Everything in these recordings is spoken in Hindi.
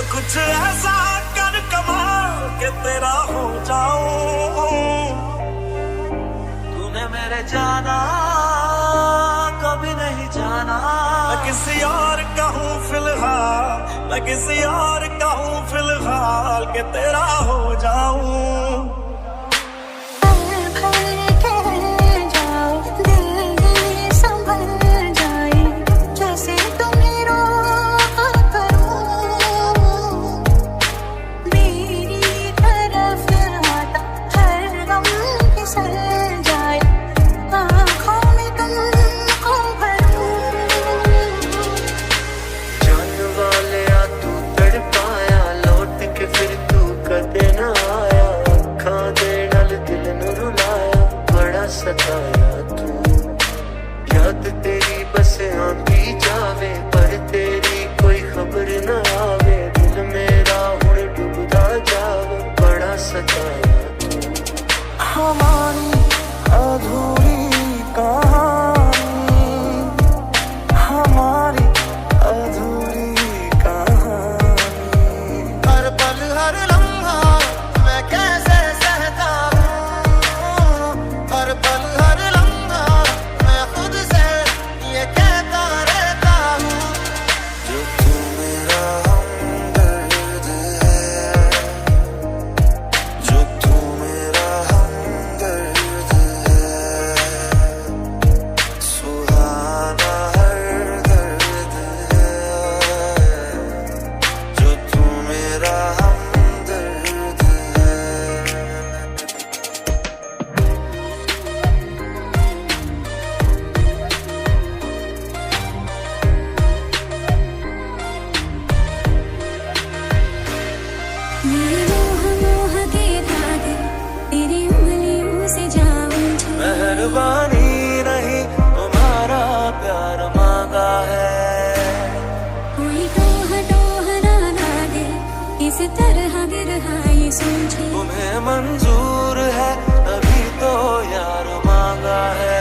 कुछ ऐसा कर कमाल के तेरा हो जाऊं। तूने मेरे जाना कभी नहीं जाना। मैं किसी और का हूँ फिलहाल, मैं किसी और का हूँ फिलहाल के तेरा हो जाऊं। सताया तू याद तेरी बस आंधी जावे पर तेरी कोई खबर न आवे। दिल मेरा हुण डूबदा जावे बड़ा सताया तू। हमारी अधूरी कहानी, हमारी अधूरी कहानी। हर पल हर लम्हा मैं कैसे सहता हूँ। हर पल हर लम्हा मैं खुद से ये कहता रहता हूँ। जो तू मेरा हमदर्द है, जो तू मेरा हमदर्द है। सुहाना हर दर्द है, जो तू मेरा हमदर्द है। मेरे मोह मोह के धागे तेरी उंगलियों से जा उलझे। मेहरबानी नहीं तुम्हारा प्यार मांगा है। कोई टोह टोह ना लागे इस तरह गिरहा ये सोचे। तुम्हें मंजूर है तभी तो यार मांगा है।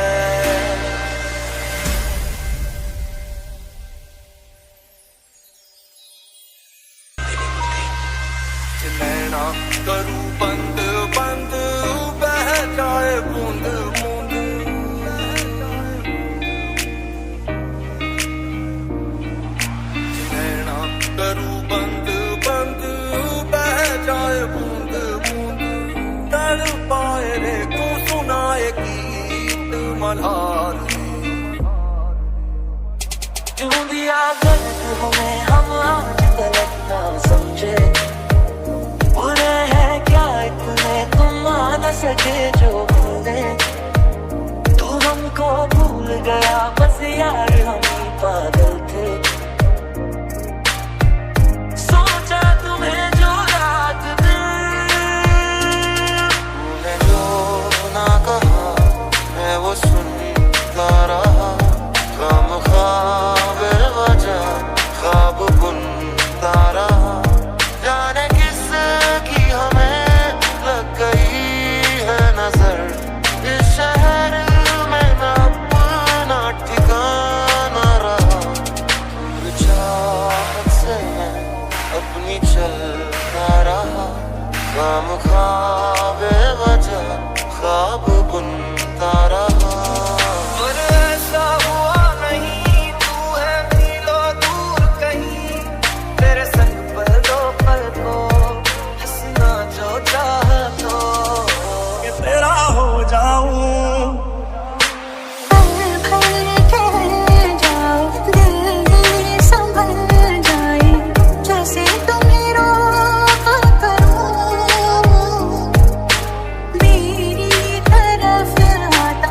नैना करूं बंद बंद बह जाए बूंद बूंद। नैना करूं बंद बंद बह जाए बूंद बूंद। तड़ पाए रे तू सुनाए गीत मल्हार। क्यों दिया गलत हमें हम आज गलत ना समझे। बुरे हैं क्या इतने तुम आ न सके जो भूले। तू हमको भूल गया बस यार हम ही पागल थे। सोचा तुम्हें जो रात दिन तूने जो ना कहा मैं वो सुनता रहा। गम ख्वाब वजह ख्वाब बुनता रहा। जाने किस की हमें लग गई है नजर। इस शहर में न अपना ठिकाना रहा। दूर चाहत से मैं अपनी चलता रहा। गम ख्वाब वजह ख्वाब बुनता रहा। और ऐसा हुआ नहीं तू है मीलों दूर कहीं। तेरे संग पर दो पल को हंसना जो चाहा तो कि तेरा हो जाऊं। मेरी तरफ आता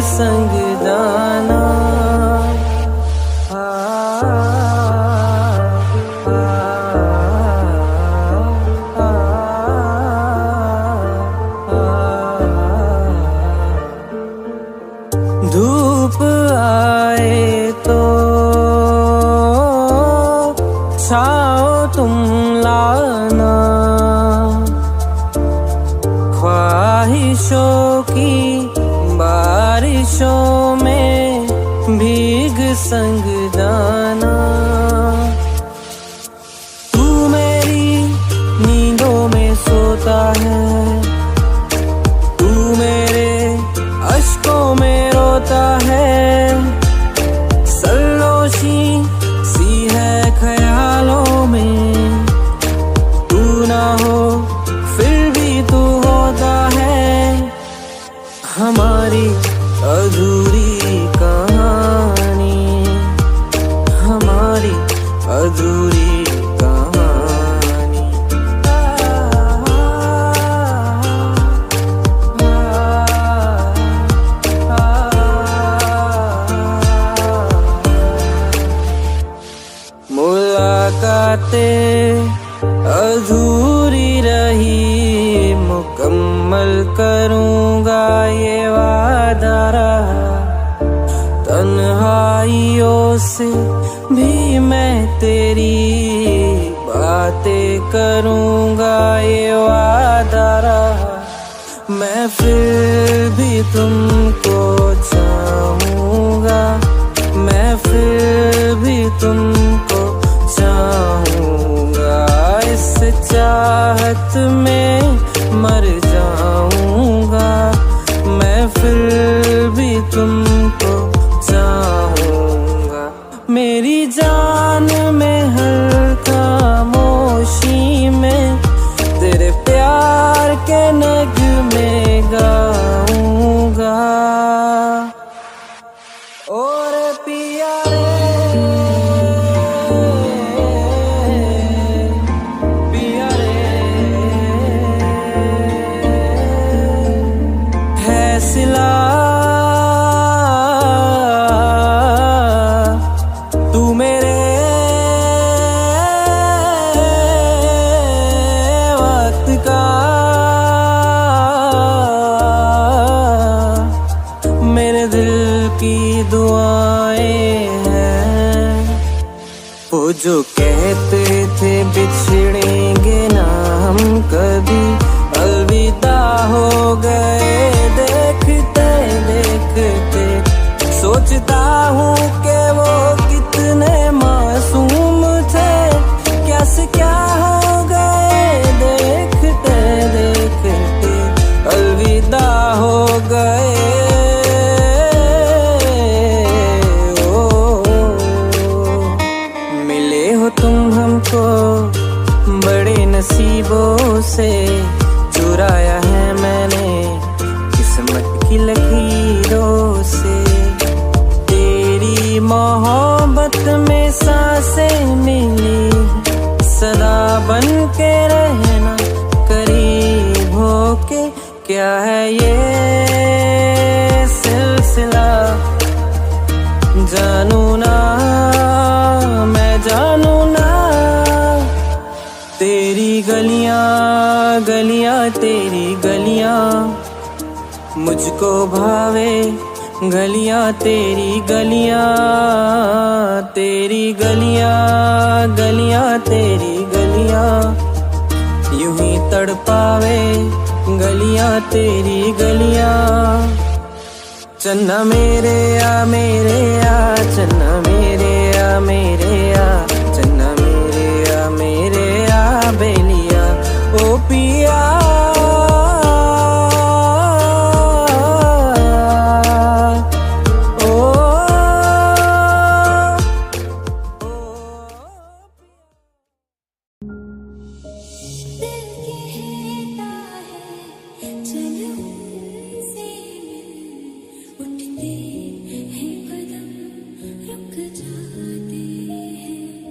संग जाना। धूप आए तो छाओ तुम लाना, ख्वाहिशों की बारिशों में भीग संग जाना। तू मेरी नींदों में सोता है, तू मेरे अश्कों में रोता है। सरलोशी सी है ख्यालों में, तू ना हो फिर भी तू होता है। हमारी अधूरी कहानी, हमारी अधूरी कहानी। मुलाकातें अधूरी रही, मुकम्मल करूँगा ये वादा रहा। तन्हाइयों से भी मैं तेरी बातें करूँगा ये वादा रहा। मैं फिर भी तुमको चाहूँगा, मैं फिर भी तुमको चाहूँगा। इस चाहत में मर जाऊँगा, मैं फिर भी तुमको चाहूँगा। मेरी जान में हर खामोशी में तेरे प्यार के नगमे गाऊँगा। और पिया सिला तू मेरे वक्त का, मेरे दिल की दुआएं हैं। वो जो कहते थे बिछड़ेंगे ना हम कभी, अलविदा हो गए देखते देखते। सोचता हूँ कि वो कितने मासूम थे, क्या से क्या हो गए देखते देखते। अलविदा हो गए मिले हो तुम हमको बड़े नसीबों से। चुराया है मैंने किस्मत की लकीरों से। तेरी मोहब्बत में सांसें मिली, सदा बन के रहना करीब होके। क्या है ये सिलसिला जानू ना, मैं जानू ना। तेरी गलियां गलियां तेरी गलियां मुझको भावे, गलियां तेरी गलियां, तेरी गलियां गलियां तेरी गलियां यूं ही तड़पावे। गलियां तेरी गलियां चन्ना मेरे आ चन्ना मेरे आ चन्ना मेरे आ बेलिया ओ पिया। उठते हैं कदम रुक जाते हैं।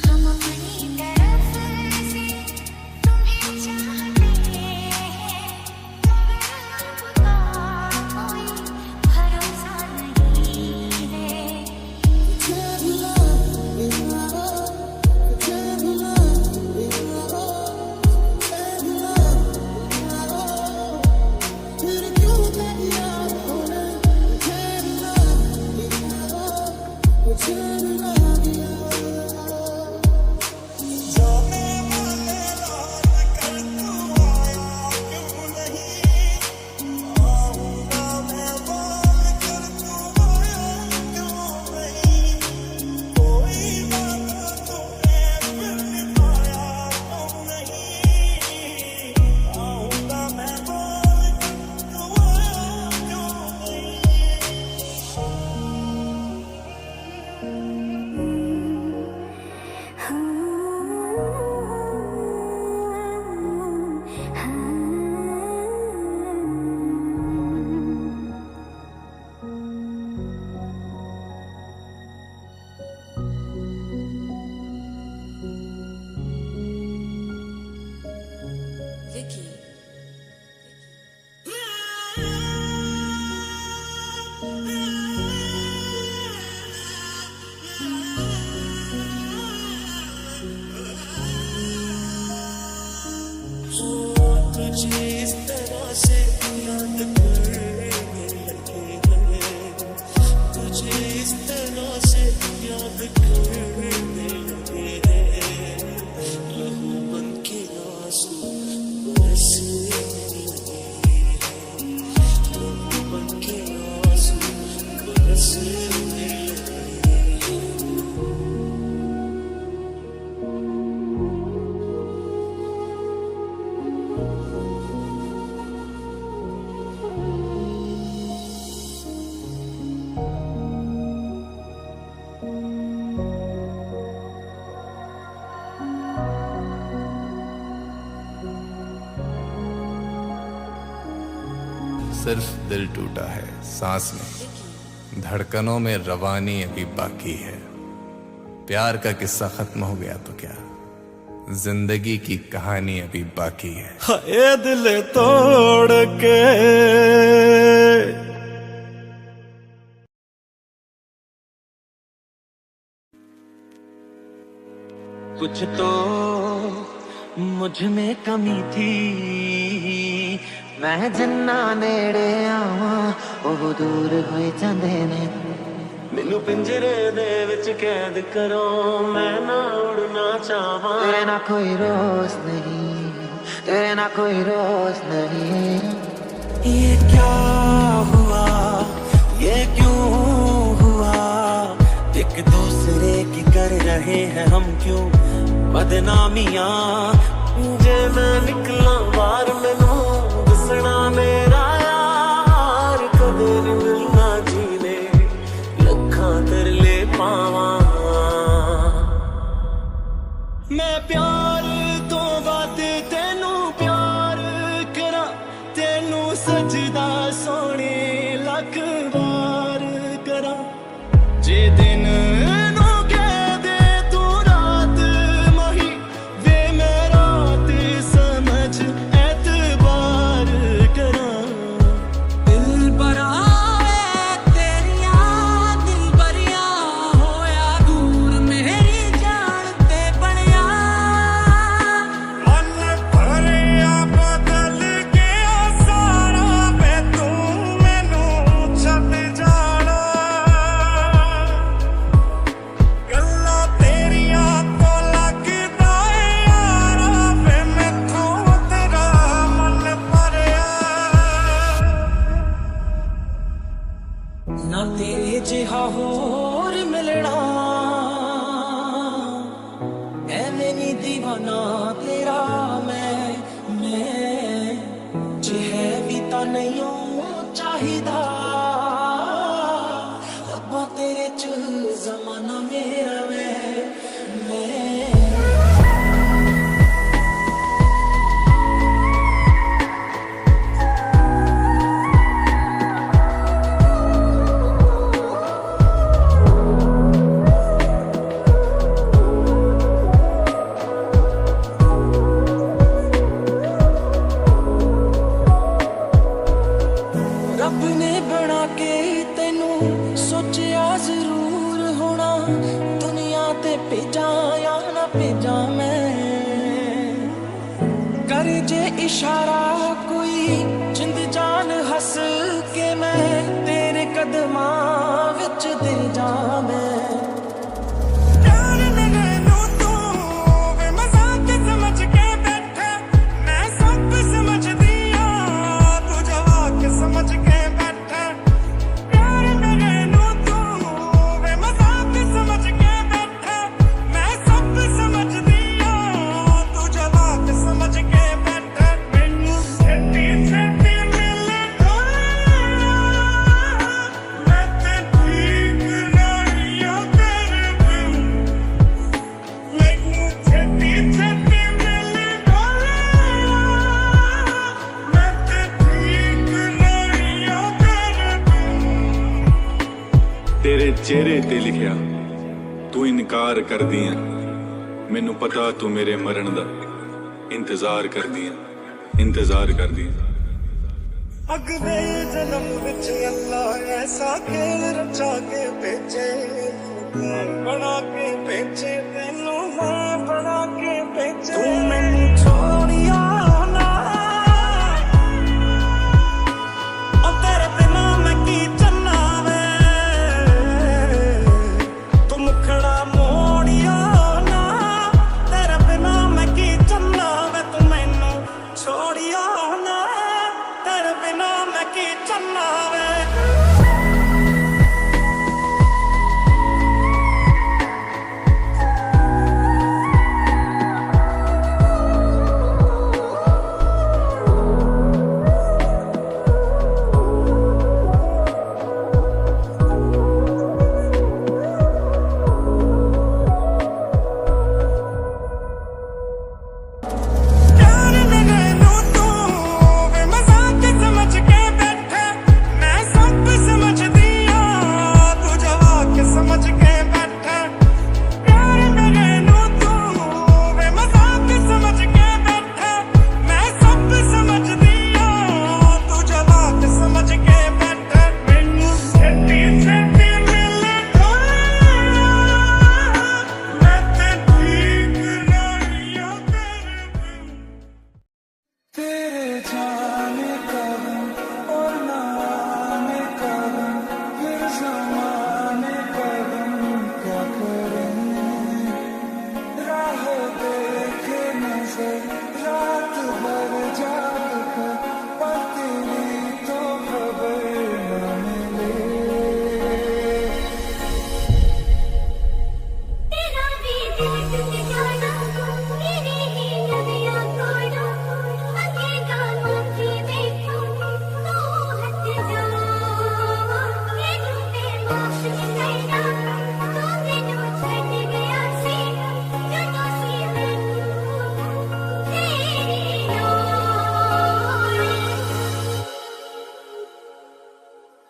हम अपनी तरफ से तुम्हें चाहते हैं, मगर आपका कोई भरोसा नहीं है। तुझे इस तरह से याद करने लगे हैं, तुझे इस तरह से याद करने लगे हैं, लहू बन के आंसू बरसने लगे हैं, लहू बन के आंसू बरसने लगे हैं। सिर्फ दिल टूटा है, सांस नहीं, धड़कनों में रवानी अभी बाकी है। प्यार का किस्सा खत्म हो गया तो क्या, जिंदगी की कहानी अभी बाकी है। हाय दिल तोड़ के कुछ तो मुझ में कमी थी, मैं जिन्ना नेड़े आवा ਉਹ दूर ਹੋਏ ਜਾਂਦੇ ਨੇ। ਮੈਨੂੰ ਪਿੰਜਰੇ ਦੇ ਵਿੱਚ ਕੈਦ ਕਰੋ, ਮੈਂ ਨਾ ਉੜਨਾ ਚਾਹਾਂ। तेरे ना कोई रोज नहीं, तेरे ना कोई रोज नहीं। ये क्या हुआ, ये क्यों हुआ, एक दूसरे की कर रहे हैं हम क्यों बदनामियां। जे मैं निकला बाहर मैनू दसना मेरा यार, कदे नहीं मिलना जीने लखा तरले पावा। मैं प्यार तो बात तेनू प्यार करा, तेनू सजदा सोने लख बार करा। जे दिन नू कह दे तू रात मही, वे मैं रात समझ एतबार करा। दिल भरा तेरिया दिल भरिया होया दूर मेरी जान ते बनया। मन भरिया बदल गया सारा मैं भेजा या ना भेजा मैं, कर जे इशारा कोई जिंद जान हंस के मैं तेरे कदमां विच दे जा मैं। तेरे चेहरे ते लिखिया तू इनकार कर दिया, मैनू पता तू मेरे मरण दा इंतजार कर दिया, इंतजार कर दिया। अगले जन्म विच अल्लाह ऐसा खेल रचा के भेजे, बना के भेजे तेनू मैं बना के भेजे। तू मैनू छोड़िया ना ओ तेरे बिना मैं की चन्ना वे, तू मुखड़ा मोड़िया ना तेरे बिना मैं की चन्ना वे। तू मैनू छोड़िया ना तेरे बिना मैं की चन्ना वे।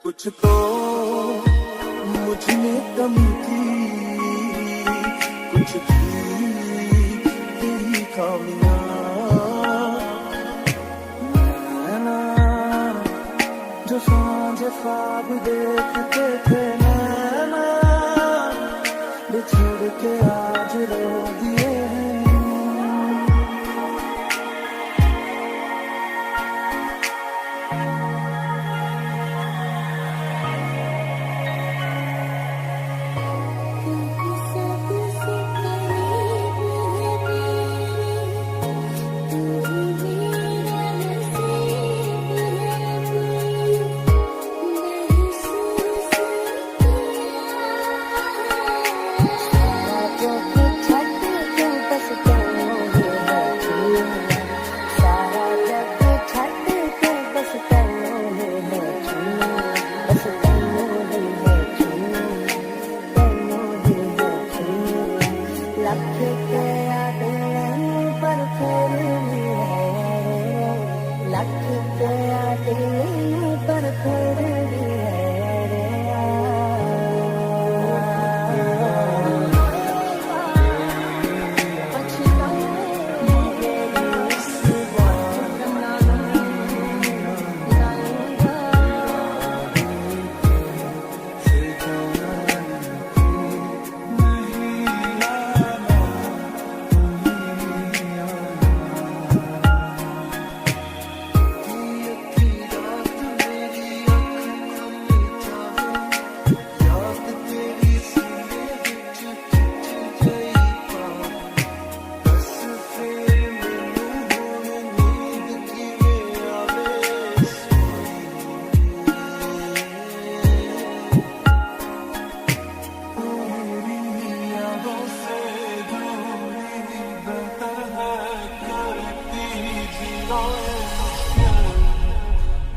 कुछ तो मुझ में कमी थी, कुछ थी तेरी खामियां। नैना जो सांझ ख्वाब देखते थे, नैना बिछड़ के आज रो दिए हैं।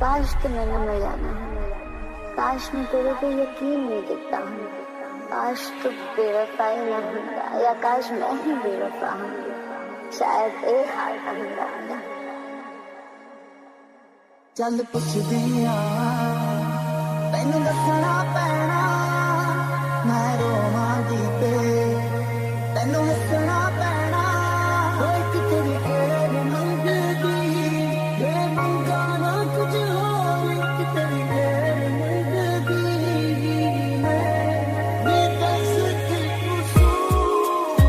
काश कि मैंने मर जाना है, काश मैं तेरे पे यकीन नहीं दिखता हूँ, काश तू बेवफाई न होता, या काश मैं ही बेवफा हूँ, शायद एक हाल का होता। चल पुछदिया तैनू दसना पैना, मैं रोवांगी ते तैनू हसना पैना। कोई तेरी गैर मंगदी ये मंगाना कुछ हो, एक तेरी गैर मंगदी मैं दस के कसूर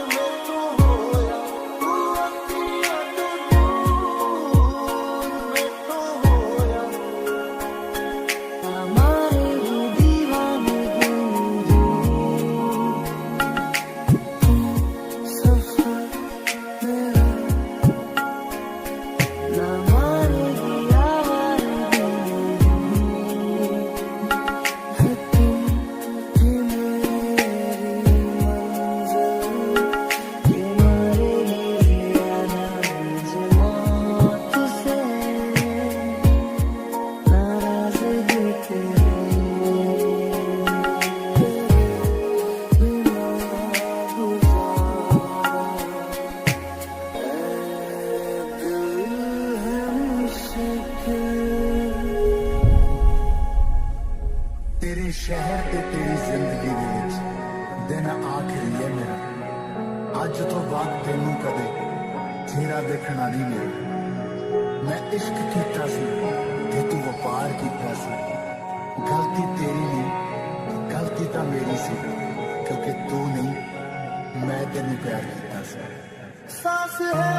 में तू होया, तू अखियां तो दूर में तू होया। हमारे दीवानगी सफर मेरा ना मारेगी आवाज़ तेरे शहर ते तेरी जिंदगी दे विच दिन आखिरी है मेरा। अज तो बाद तेनू कदे चेहरा देखना नहीं मिले। मैं इश्क कीता सी ते तू वपार कीता सी, गलती तेरी नहीं गलती तां मेरी सी, क्योंकि तू नहीं मैं तेनू प्यार कीता सी। सांस है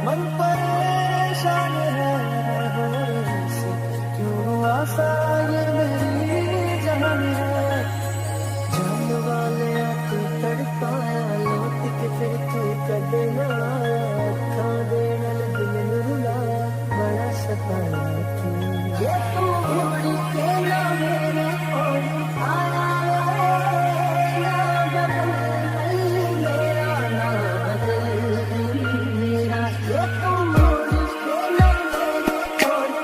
मन परेशान है, क्यों आसा ये मेरी जान है। जान वाले तू तड़पाया लौट के फिर तू कदना, खा देना दिल में रुला बड़ा सताया तू। ये तू घोड़ी के ना मेरे और आया ना बदल मेरा, ना बदल मेरा। ये तू घोड़ी के ना मेरे और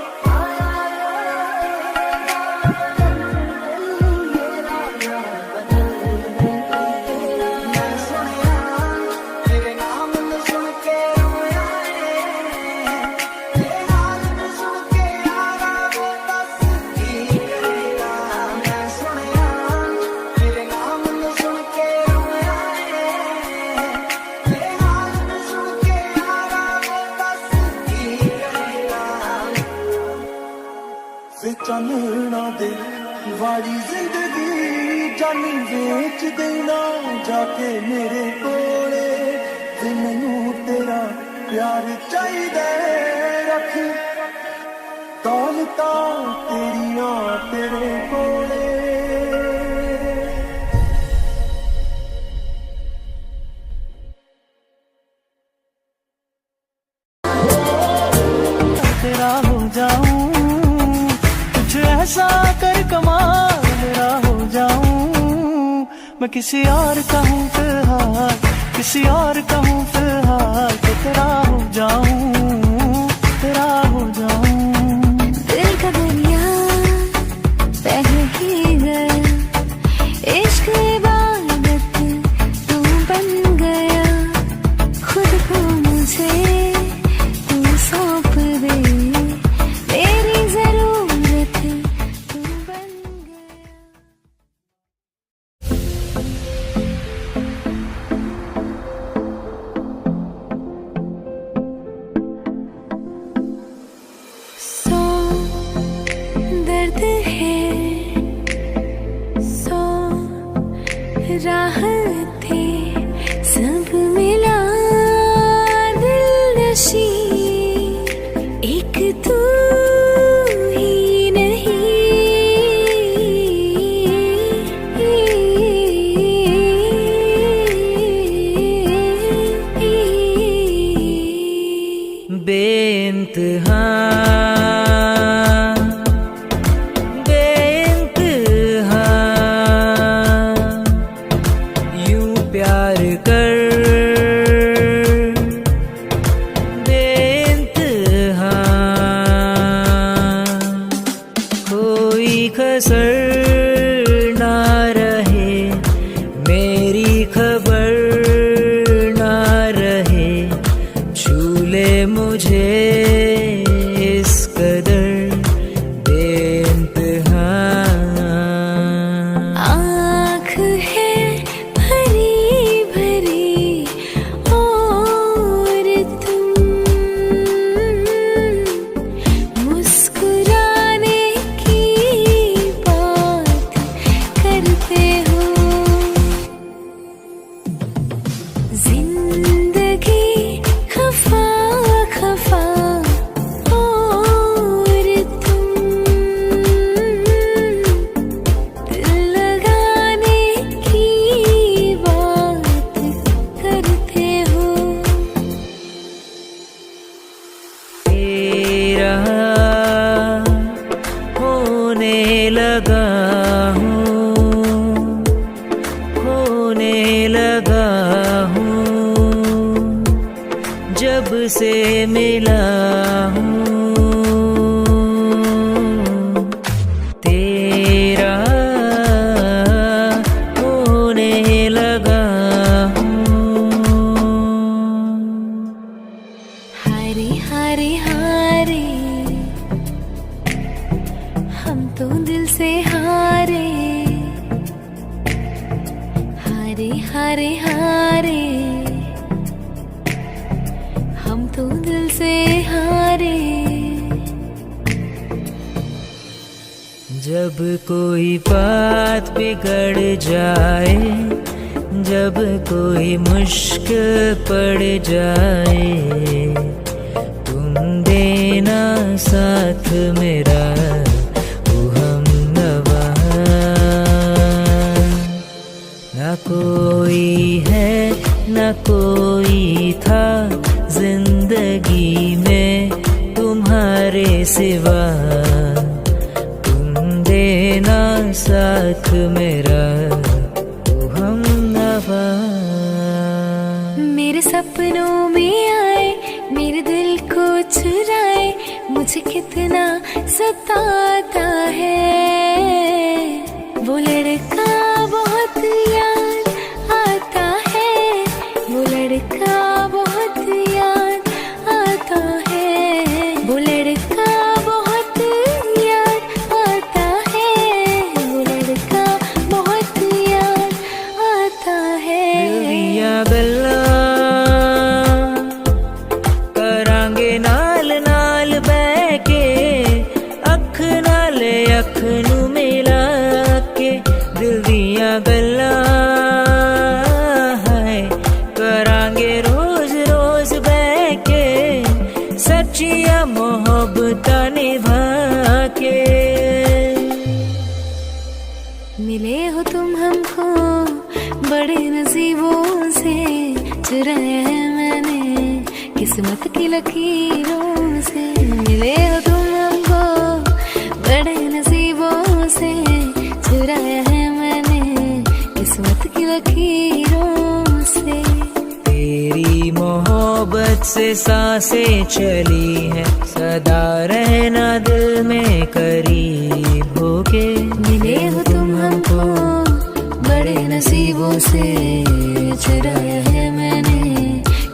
चानना दे वाली जिंदगी जानी बेच देना जाके मेरे कोले, ते मैनू तेरा प्यार चाहिदा रख दौलता तेरियां तेरे कोले। तेरा हो जाऊं ऐसा कर कमाल, मेरा हो जाऊं मैं किसी और का हूँ फिलहाल, किसी और का हूँ फिलहाल। तो तेरा हो जाऊं, तेरा हो जाऊं। दिल का दरिया बह ही गया, इश्क इबादत तू बन गया, खुद को मुझे तू सौंप दे, मेरी जरूरत तू बन गया। सौ दर्द है, सौ राहतें सब मिला दिलनशी, एक तू ही नहीं। बेइंतहा बेइंतहा यूं प्यार कर मुझे इस कदर बेइंतहा। आँख है भरी भरी और तुम मुस्कुराने की बात करते हो। जिंदगी खफा खफा और तुम दिल लगाने की बात करते हो। तेरा होने लगा हूँ, होने लगा हूँ, जब से मिला हूँ। तेरा होने लगा हूँ। हारे हारे हारे हम तो दिल से हारे। हारे हारे हारे हम तो दिल से हारे। जब कोई बात बिगड़ जाए, जब कोई मुश्किल पड़ जाए, तुम देना साथ मेरा ओ हमनवा। ना कोई है ना कोई था जिंदगी में तुम्हारे सिवा, तुम देना साथ मेरा ओ हमनवा। मेरे सपनों में आए, मेरे दिल को चुराए, मुझे कितना सताता है। वो लड़का बहुत याद आता है, वो लड़का बहुत याद आता है। वो लड़का बहुत याद आता है, वो लड़का बहुत याद आता है। दिया गल्ला करांगे नाल नाल बह के, अख नाल अख नू मिला के। दिल दिया गल्ला है करांगे रोज रोज बह के, सच्चिया मोहब्बता निभा के। मिले हो तुम हमको बड़े नसीबों से, चुराया है मैंने किस्मत की लकीरों से। मिले हो तुम हमको बड़े नसीबों से, चुराया है मैंने किस्मत की लकीरों से। तेरी मोहब्बत से सांसें चली हैं, सदा रहना दिल में करीब होके। मिले हो तुम हमको बड़े नसीबों से, चुराया है मैंने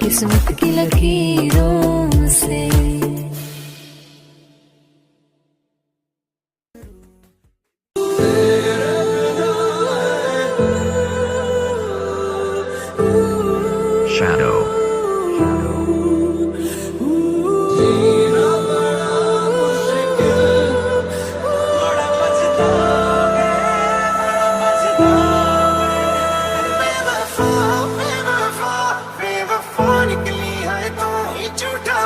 किस्मत की लकीरों से। Shadow. निकली है तो झूठा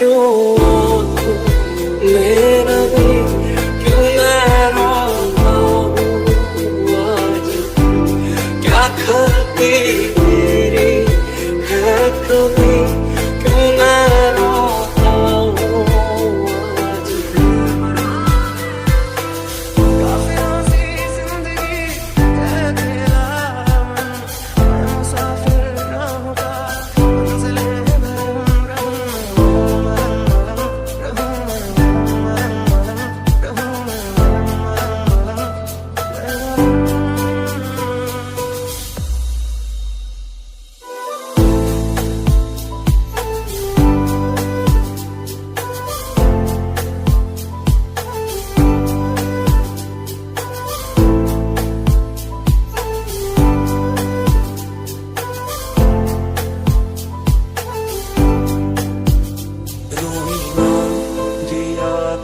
क्यों मेरा भी क्यों मैं रोता हूँ आज, क्या गलती मेरी है कभी क्यों मैं रोता हूँ आज। काफी हंसी जिंदगी है तेरा मन, मैं मुसाफिर रहूँगा मंजिले में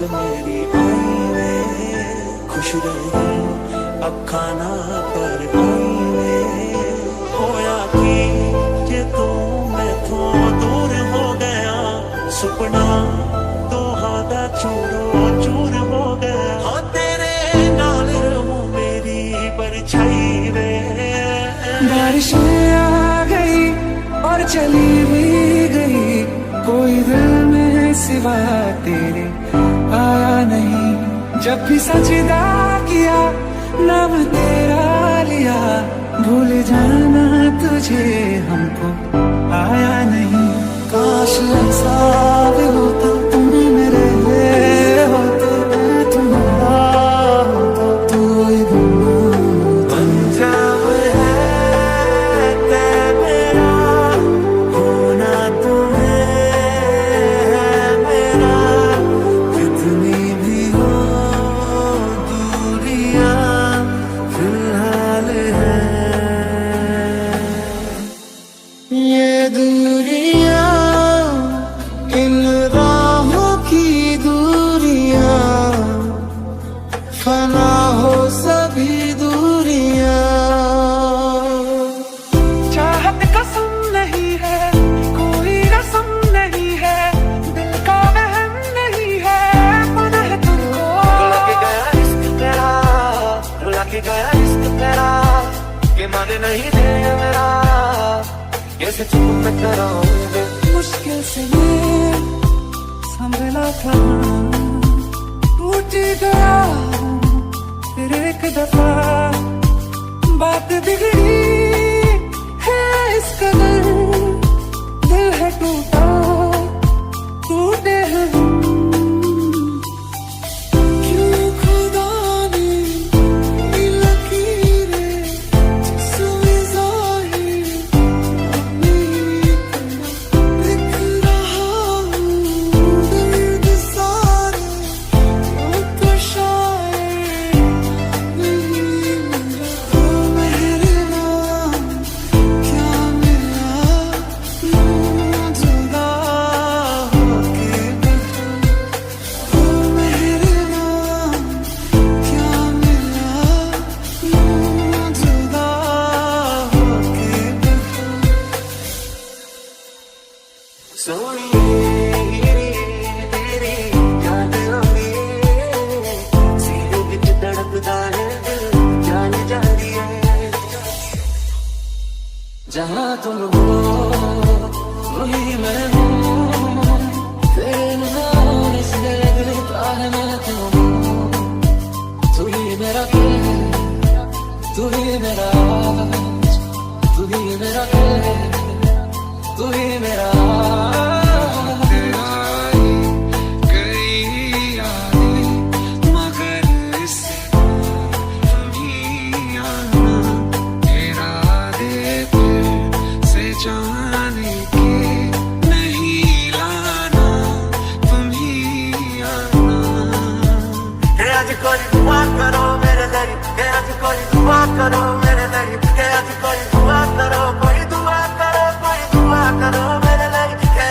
मेरी आई वे खुश रही अब खाना पर आई वे होया कि जे तू मैथों दूर हो गया सुपना तो हादा चूरो चूर हो गया हाँ तेरे नाल रहूं मेरी परछाई वे। बारिशें आ गई और चली भी गई, कोई दिल में सिवा तेरे आया नहीं। जब भी सजदा किया नाम तेरा लिया, भूल जाना तुझे हमको आया नहीं। काश ऐसा भी होता तुम मेरे होते, मैं तुम्हारा होता तू ही पंजाब है तै मेरा होना तुम्हें है मेरा, कितनी भी हो दूरियां फिलहाल है ये दूरियां, इन राहों की दूरियां, फना हो सभी दूरियां। चाहत कसम नहीं है, कोई रसम नहीं है, दिल का वहम नहीं है, पनाह तुमको लग गया इश्क तेरा, लग गया इश्क तेरा, कि मन नहीं दे मेरा, कैसे चुप मैं कराऊंगा। मुश्किल से ये संभला था, टूट गया फिर एक दफा, बात बिगड़ी है इस कदर, दिल है टूटा टूटे हैं हम। क्यों खुदा ने ये लकीरें जिस्म ज़ाहिर अपनी दिख रहा हूँ दर्द सारे, वो तो शायर नहीं मेरा। ओ मेरे नाम क्या मिला यूं जुदा होके बैठा, ओ मेरे नाम क्या मिला यूं जुदा होके बैठा। सोनिए तेरी याद आवे, सीने विच धड़कदा है दिल, जान जा रही है। जहाँ तुम हो वही मैं हूँ, तेरे नाम से लगता है मैं तुम, तू ही मेरा दिल, तू ही मेरा आज, तू ही मेरा दिल, तू ही मेरा कोई दुआ करो मेरे लिए, आज कोई दुआ करो मेरे लिए, आज कोई दुआ करो, कोई दुआ करो, कोई दुआ करो मेरे लिए,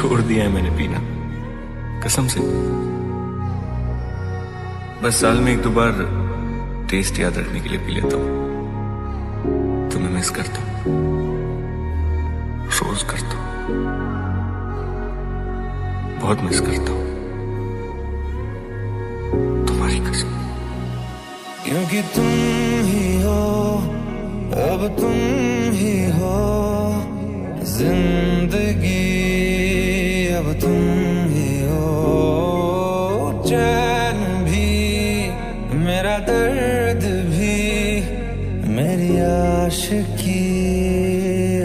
छोड़ दिया है मैंने पीना, कसम से। बस साल में 1-2 बार टेस्ट याद रखने के लिए पी लेता हूं। तुम्हें मिस करता हूं, रोज करता हूं, बहुत मिस करता हूं, तुम्हारी कसम। क्योंकि तुम ही हो, अब तुम ही हो जिंदगी, अब तुम ही हो चैन भी, मेरा दर्द भी, मेरी आशिकी,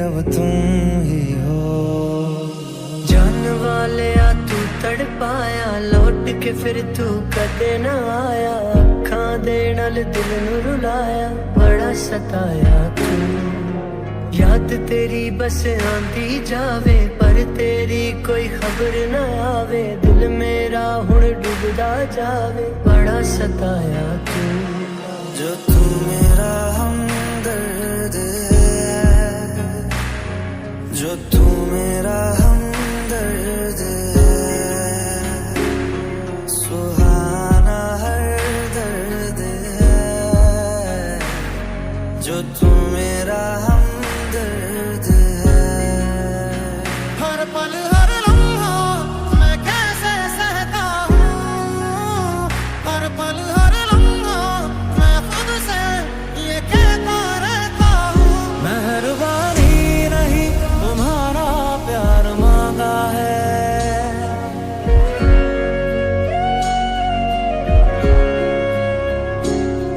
अब तुम ही हो। जान वाले आ तू तड़पाया, लौट के फिर तू कदे न आया, अखां दे नाल दिल नू रुलाया, बड़ा सताया तू। याद तेरी बस आंदी जावे, पर तेरी कोई खबर न आवे, दिल मेरा हुण डूबदा जावे, बड़ा सताया तू। जो तू मेरा हमदर्द है, जो तू मेरा हमदर्द है, सुहाना हर दर्द है, जो तू मेरा हमदर्द है। हर पल हर लम्हा मैं कैसे सहता हूँ, हर पल हर लम्हा मैं खुद से ये कहता रहता हूँ, मेहरबानी नहीं तुम्हारा प्यार मांगा है।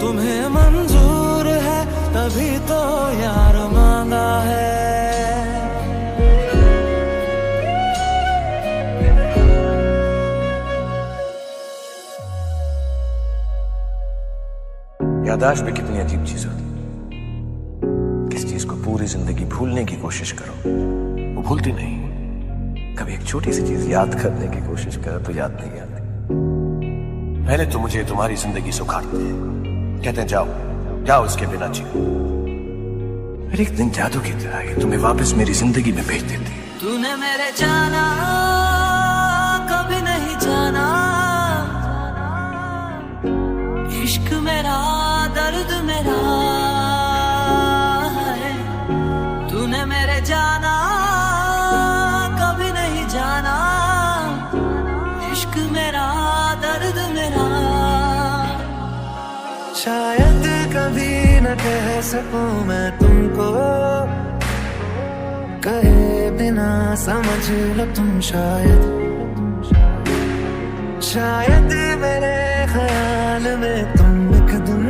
तुम्हें मंजूर है तभी तो यार मांगा है। याददाश्त भी कितनी अजीब चीज होती है। किस चीज को पूरी जिंदगी भूलने की कोशिश करो, वो भूलती नहीं। कभी एक छोटी सी चीज याद करने की कोशिश करो तो याद नहीं आती। पहले तो मुझे तुम्हारी जिंदगी सुखाते हैं, कहते हैं जाओ जाओ इसके बिना जियो, फिर एक दिन जादू की तरह ये तुम्हें वापस मेरी जिंदगी में भेज देती है। तूने मेरे जाना कभी नहीं जाना, इश्क मेरा दर्द मेरा है। तूने मेरे जाना कभी नहीं जाना, इश्क मेरा दर्द मेरा। शायद कभी न कह सकूं मैं तुमको, कहे बिना समझ लो तुम शायद, शायद मेरे ख्याल में तुम एक दिन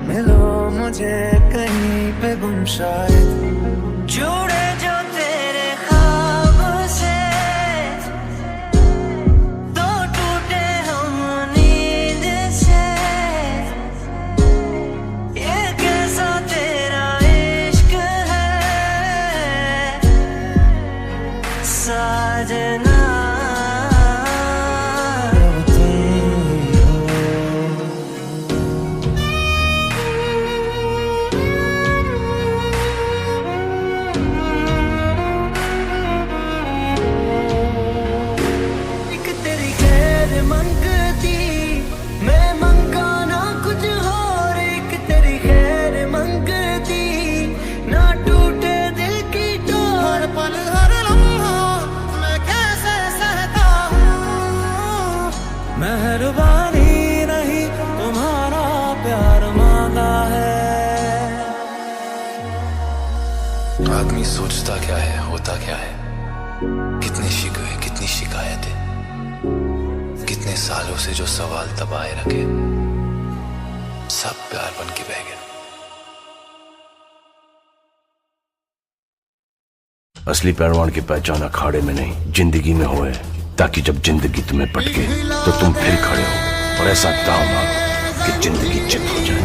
मिलो मुझे कहीं पे गुम शायद। जुड़े जो तेरे ख्वाब से, तो टूटे हम नींद से, ये कैसा तेरा इश्क है साजना। मेहरबानी नहीं तुम्हारा प्यार मांगा है। आदमी सोचता क्या है, होता क्या है, कितने शिकवे कितनी शिकायतें, कितने सालों से जो सवाल दबाए रखे, सब प्यार बन के बह गए। असली पहलवान की पहचान अखाड़े में नहीं जिंदगी में होए, ताकि जब जिंदगी तुम्हें पटके तो तुम फिर खड़े हो और ऐसा दांव मारो कि जिंदगी चित हो जाए।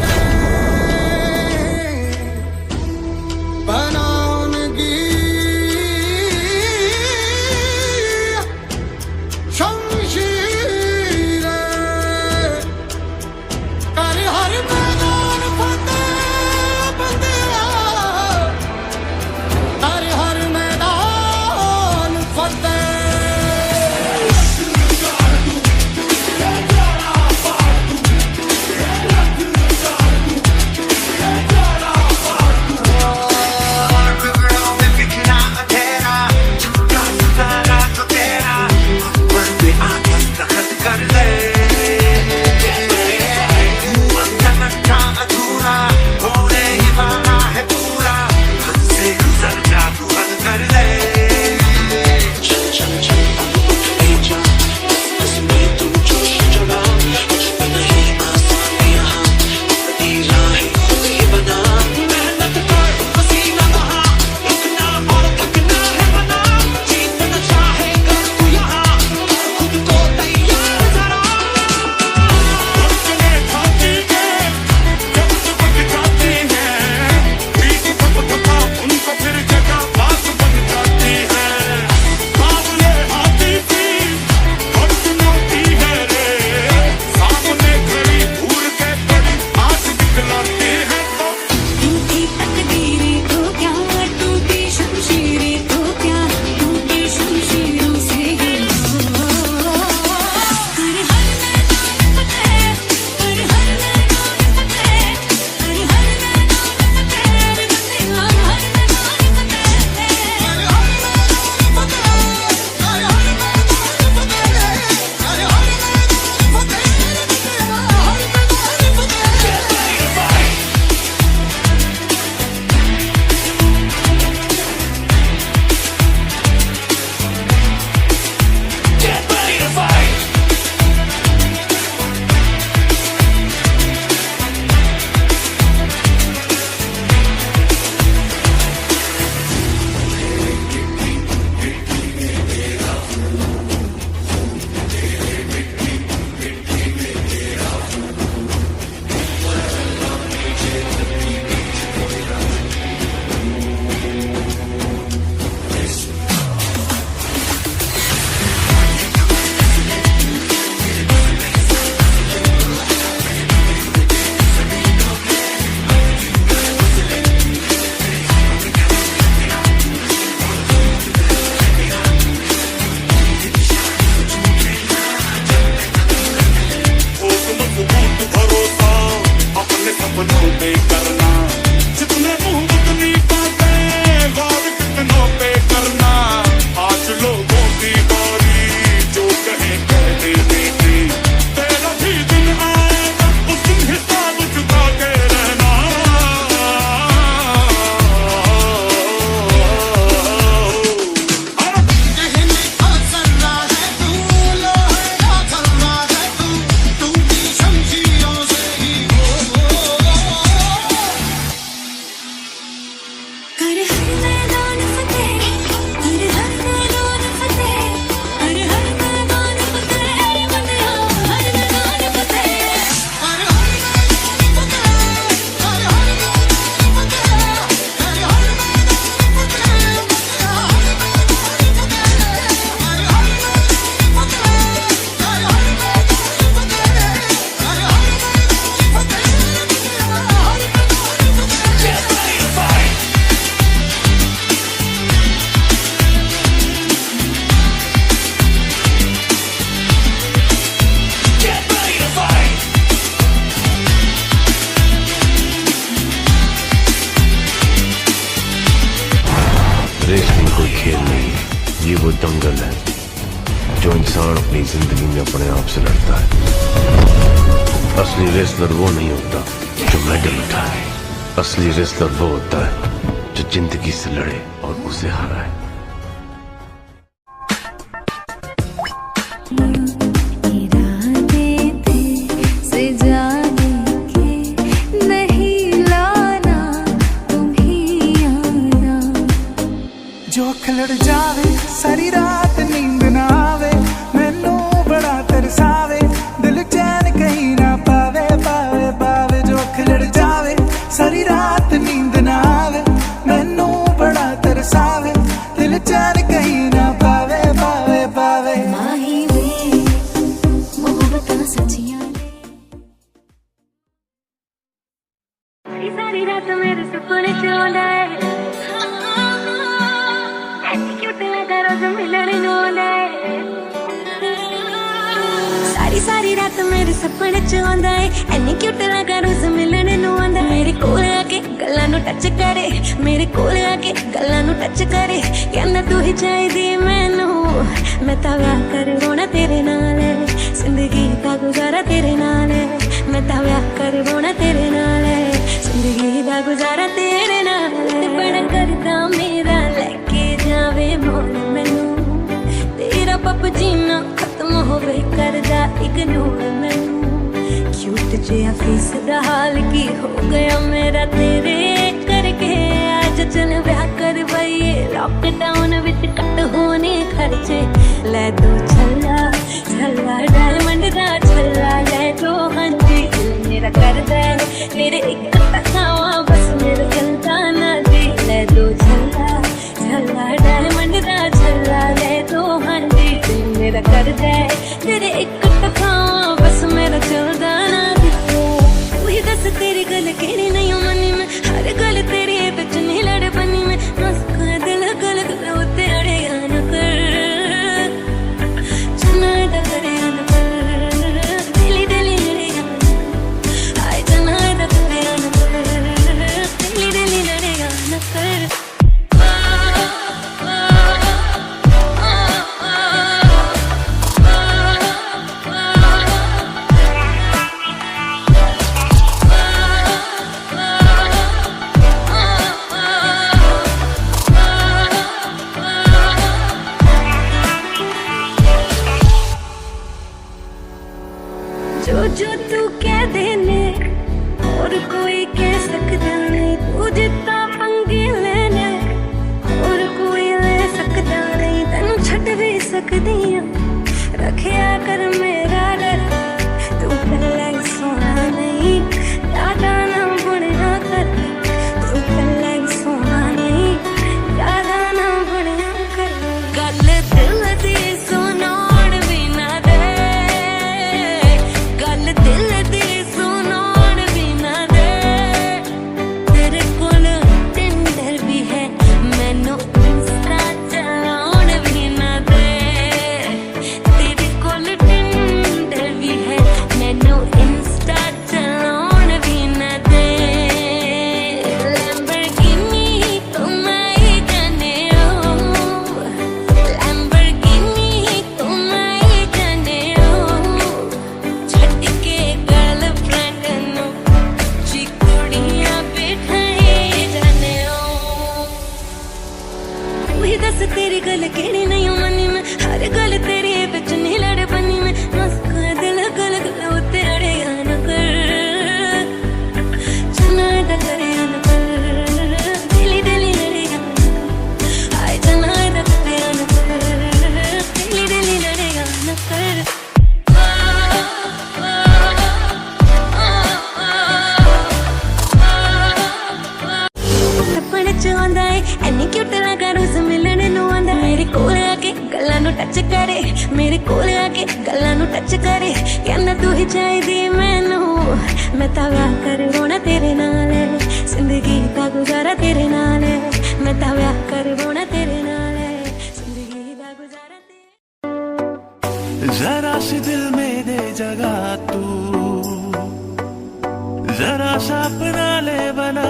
रेस नहीं, कोई खेल नहीं, ये वो दंगल है जो इंसान अपनी जिंदगी में अपने आप से लड़ता है। असली रेसलर वो नहीं होता जो मेडल उठाए, असली रेसलर वो होता है जो जिंदगी से लड़े और उसे हराए। जो खिलड़ जावे सारी रात नींद ना आवे, मैनू बड़ा तरसावे, दिल चैन कहीं ना पावे पावे पावे। जो खिलड़ जावे सारी रात नींद ना आवे, मैनू बड़ा तरसावे, दिल चैन कहीं ना पावे पावे पावे। माही वे मोहब्बतां सच्चियां ने सारी रात मेरे सपने च आंदा है, सारी रात मेरे सपने च आंदा है, एनी क्यूट लगा रोज मिलने नू आंदा। मेरे कोल आके गल्लां नू टच करे, मेरे कोल आके गल्लां नू टच करे, कहंदा तू ही चाहिदी मैनू, मैं तां व्याह करवाना तेरे नाल, जिंदगी दा गुजारा तेरे नाल, मैं तां व्याह करवाना तेरे नाल, जिंदगी दा गुजारा तेरे नाल। बड़ा करदा मेरा लेके जावे मोल मैनू, तेरा पपजी ना खत्म होवे करदा इग्नोर मैनू। क्यूट जिहा फेस दा हाल की हो गया मेरा तेरे करके, आज चल ब्याह करवाइए, लॉकडाउन विच कट होने खर्चे, ले दो छल्ला छल्ला डायमंड दा छल्ला, ले दो हांजी दिल मेरा करदा है मेरे एक तकावा, बस मेरा चलदा ना जी, ले दो छल्ला छल्ला डायमंड दा छल्ला, ले दो हांजी दिल मेरा करदा है तेरे एक तकावा, बस मेरा चलदा ना जी। वही दस तेरी गल केड़ी नहीं मनी में, हर गल तेरी बिच नहीं लड़ बनी में, मस्का दिल गल उते अड़े न कर, चना दा करे न कर, दिली दिली लड़े आए चना दा करे न कर, दिली दिली लड़े न कर। जो जो तू कह देने और कोई कह सकता नहीं, तू जितना पंगे लेने और कोई ले सकता नहीं, तेनू छड़ भी सकदी हां, रखिया कर मेरा डर, तू पहले सोना नहीं ज्यादा ना बनया कर, तू पहले सोना नहीं ज्यादा ना बनया कर। गल दिल दी सुनाउण भी ना दे, गल दिल दी सुनाउण भी ना दे, तेरे कोल टिंडर भी है मैनू इंस्टा चलाउण भी ना दे, तेरे कोल टिंडर भी है मैनू इंस्टा चलाउण भी ना दे। लैम्बोर्गिनी तो मैं ही जाने ओ, लैम्बोर्गिनी तो मैं ही जाने ओ, छड्ड के गर्लफ्रेंड नू जी कुड़ियां बिठाई जाने ओ। वही दस तेरी गल केड़ी नहीं मनी में, हर गल तेरी बिच नहीं लड़ बनी में, मस्का दिल गल उते अड़े न कर, चना दा करे न कर, दिली दिली लड़े आए चना दा करे न कर, दिली दिली लड़े न कर। सपने च आंदा है, एनी क्यूट लगा रोज मिलने नू आंदा, मेरे कोल आके गल्लां नू टच करे, मेरे कोल आके गल्लां नू टच करे, कहंदा तू ही चाहिदी मैनू, मैं तां व्याह करवाना तेरे नाल, जिंदगी दा गुजारा तेरे नाल, मैं तां व्याह करवाना तेरे नाल, जिंदगी दा गुजारा तेरे। जरा सी दिल में दे जगह तू, जरा सा अपना ले बना,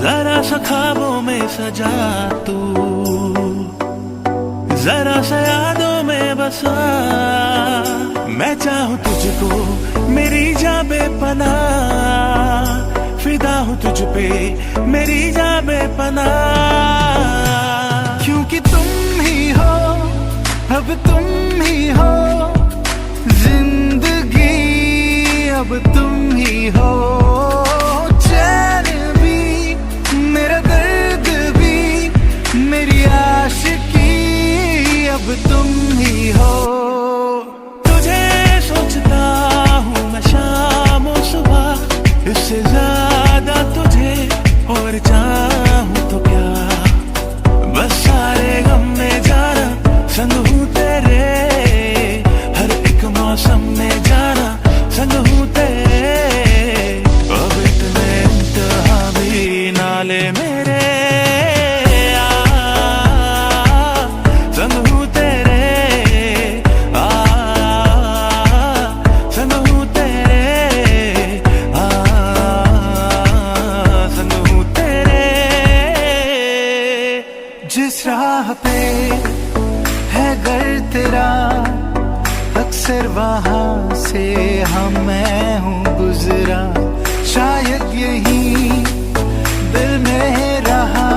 जरा सा ख्वाबों में सजा तू, जरा सा यादों में बसा। मैं चाहूं तुझको मेरी जान बेपनाह, फिदा हूं तुझ पे मेरी जान बेपनाह। क्योंकि तुम ही हो, अब तुम ही हो जिंदगी, अब तुम ही हो। चैन भी मेरा दर्द भी मेरी आशिकी, अब तुम ही हो। तुझे सोचता हूँ मैं शाम और सुबह, इससे ज्यादा तुझे और चाहूँ तो क्या। बस सारे गम में जाना संग हूँ तेरे, हर एक मौसम में जाना संग हूँ तेरे। अब इतने इंतहा भी ना ले मेरे, संग हूँ तेरे, संग हूँ तेरे, संग हूँ तेरे। जिस राह पे है घर तेरा, अक्सर वहां से मैं हूँ गुजरा। शायद यही दिल में रहा,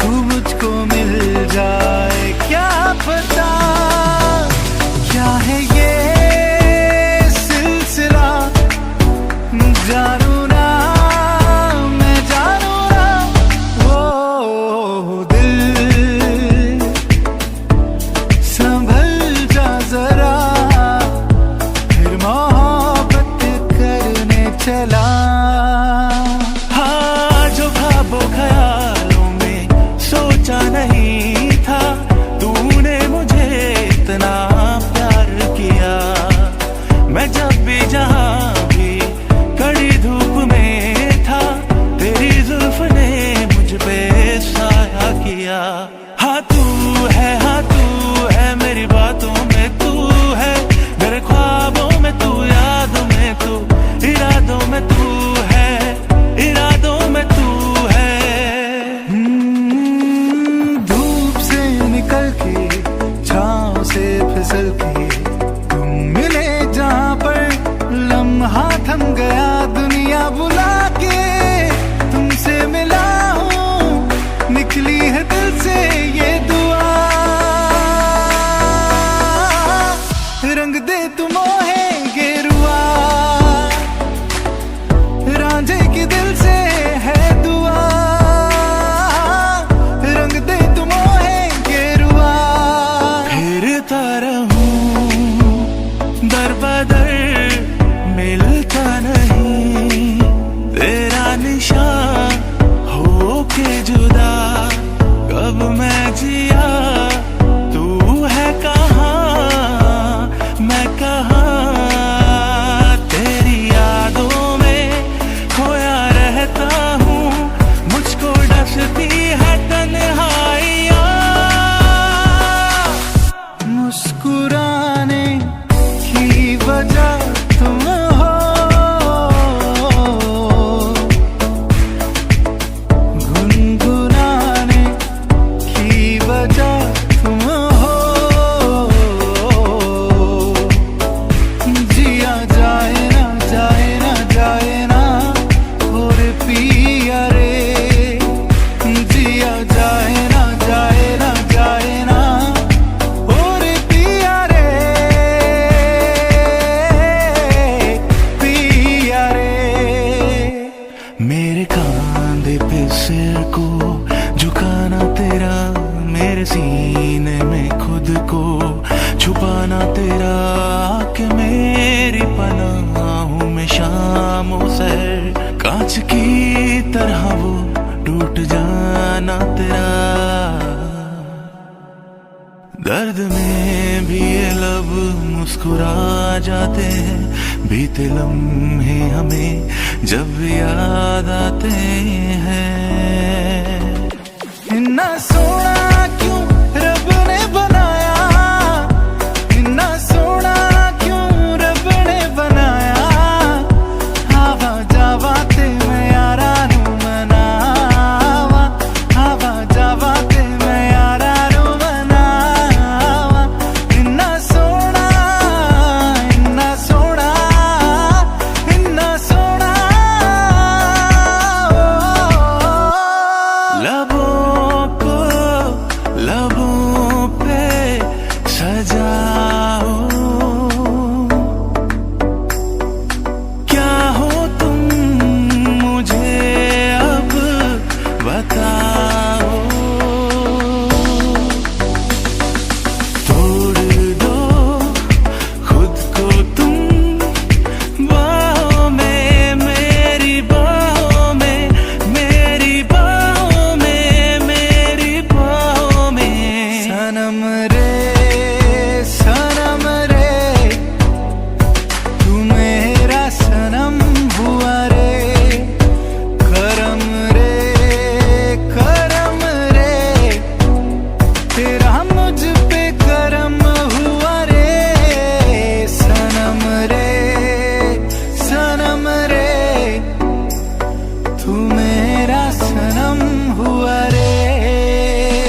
तू मुझको मिल जाए, क्या पता क्या है ये सिलसिला। जानू ना मैं जानू ना, वो दिल संभल जा जरा, फिर मोहब्बत करने चला। हाँ, जो ख्वाबों ख्यालों में सोचा नहीं था, तूने मुझे इतना प्यार किया। मैं जब भी जहाँ भी कड़ी धूप में था, तेरी जुल्फ ने मुझ पे साया किया। हाँ तू है मेरी बातों में तू है, मेरे ख्वाबों में तू, यादों में तू, इरादों में तू है, इरादों में तू है। धूप से निकल के, छाँव से फिसल के, तुम मिले जहाँ पर लम्हा थम गया। दुनिया बुला के तुमसे मिला हूँ, निकली है दिल से ये दुआ। रंग दे तुम मोहे गेरुआ, रांझे के दिल से है दुआ। रंग दे तुम मोहे गेरुआ। फिरता रहूं दर बदर, मिलता नहीं तेरा निशान हो के जुदा। कब मैं जिया तू है कहाँ, मैं कहाँ। तेरी यादों में खोया रहता हूँ, मुझको डसती है तन्हाइयाँ। मुस्कुराने की वजह तुम हो, गुनगुनाने की वजह तुम हो। जिया जाए ना जाए ना जाए ना और पिया रे, जिया जाए ना जाए ना जाए ना और पिया रे, पिया रे। मेरे कांधे पे सिर को झुकाना तेरा, मेरे सीने में खुद को छुपाना तेरा। कि मेरी पनाहों में शामों से कांच की तरह वो टूट जाना तेरा। दर्द में भी ये लब मुस्कुरा जाते हैं, बीते लम्हे हमें जब याद आते हैं। इन्ना सोना क्यों रब ने बनाया, इन्ना सोना क्यों रब ने बनाया। आवा जावा ते मैं यारा नू मना, लबों को लबों पे सजाओ, क्या हो तुम मुझे अब बताओ। तोड़ दो खुद को तुम बाहों में, मेरी बाहों में, मेरी बाहों में, मेरी बाहों में। सनम रे सनम रे, तू मेरा सनम हुआ रे। करम रे करम रे, तेरा मुझ पे करम हुआ रे। सनम रे तू मेरा सनम हुआ रे।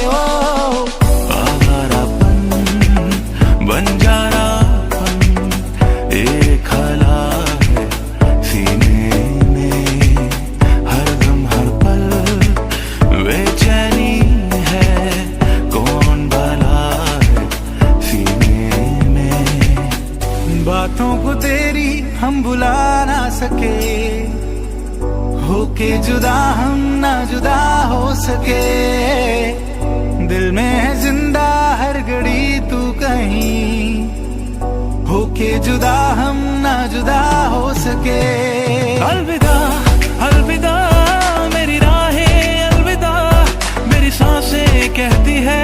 ओ आवारापन बंजारापन एक हला है सीने में, हर गम हर पल बेचैनी है, कौन भला है सीने में। बातों को तेरी हम भुला ना सके, होके जुदा हम ना जुदा हो सके। दिल में है जिंदा हर घड़ी तू कहीं, होके जुदा हम ना जुदा हो सके। अलविदा अलविदा मेरी राहें, अलविदा मेरी सांसें कहती है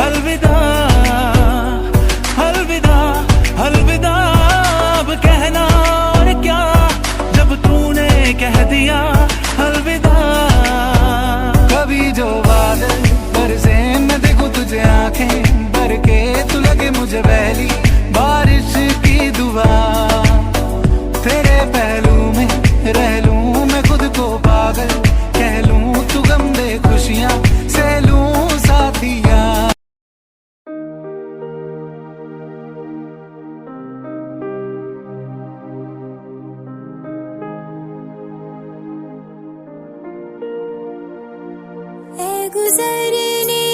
अलविदा। अलविदा अलविदा अब कहना और क्या, जब तूने कह दिया अलविदा। कभी जो बादल बरसे मैं देखूं तुझे आंखें भर के, तू लगे मुझे पहली बारिश की दुआ। तेरे पहलू में रह लूं मैं खुद को पागल कह लूं, तू गम दे खुशियां से लूं साथिया। गुजरने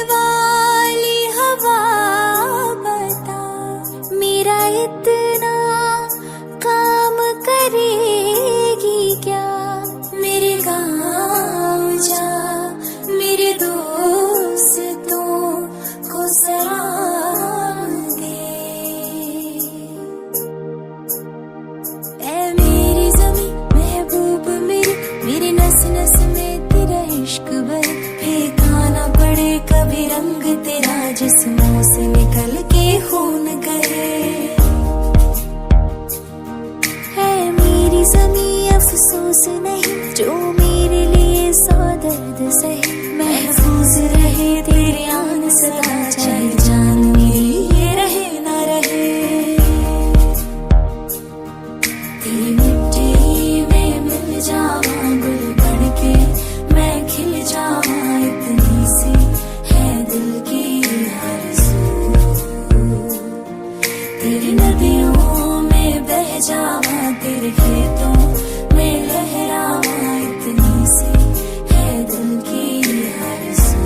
वाली हवा बता, मेरा इतना काम करेगी क्या। मेरे गाँव जा मेरे दोस्तों को सलाम दे। ऐ मेरी ज़मीं महबूब मेरे नस नस में तेरा इश्क भर। फेंकाना पड़े कभी रंग तेरा जिस्मों से निकल के खून गए। है मेरी ज़मीं अफसोस नहीं, जो मेरे लिए सौ दर्द सहे। महफूज रहे तेरे आन सदा, चाहे जान मेरी ये रहे ना रहे। तेरी मिट्टी में मिल जावा गुल बन के, मैं खिल जावा इतनी सी है दिल की आरज़ू। तेरी नदियों में बह जावा, तेरे खेतों में लहरावा इतनी सी है दिल की आरज़ू।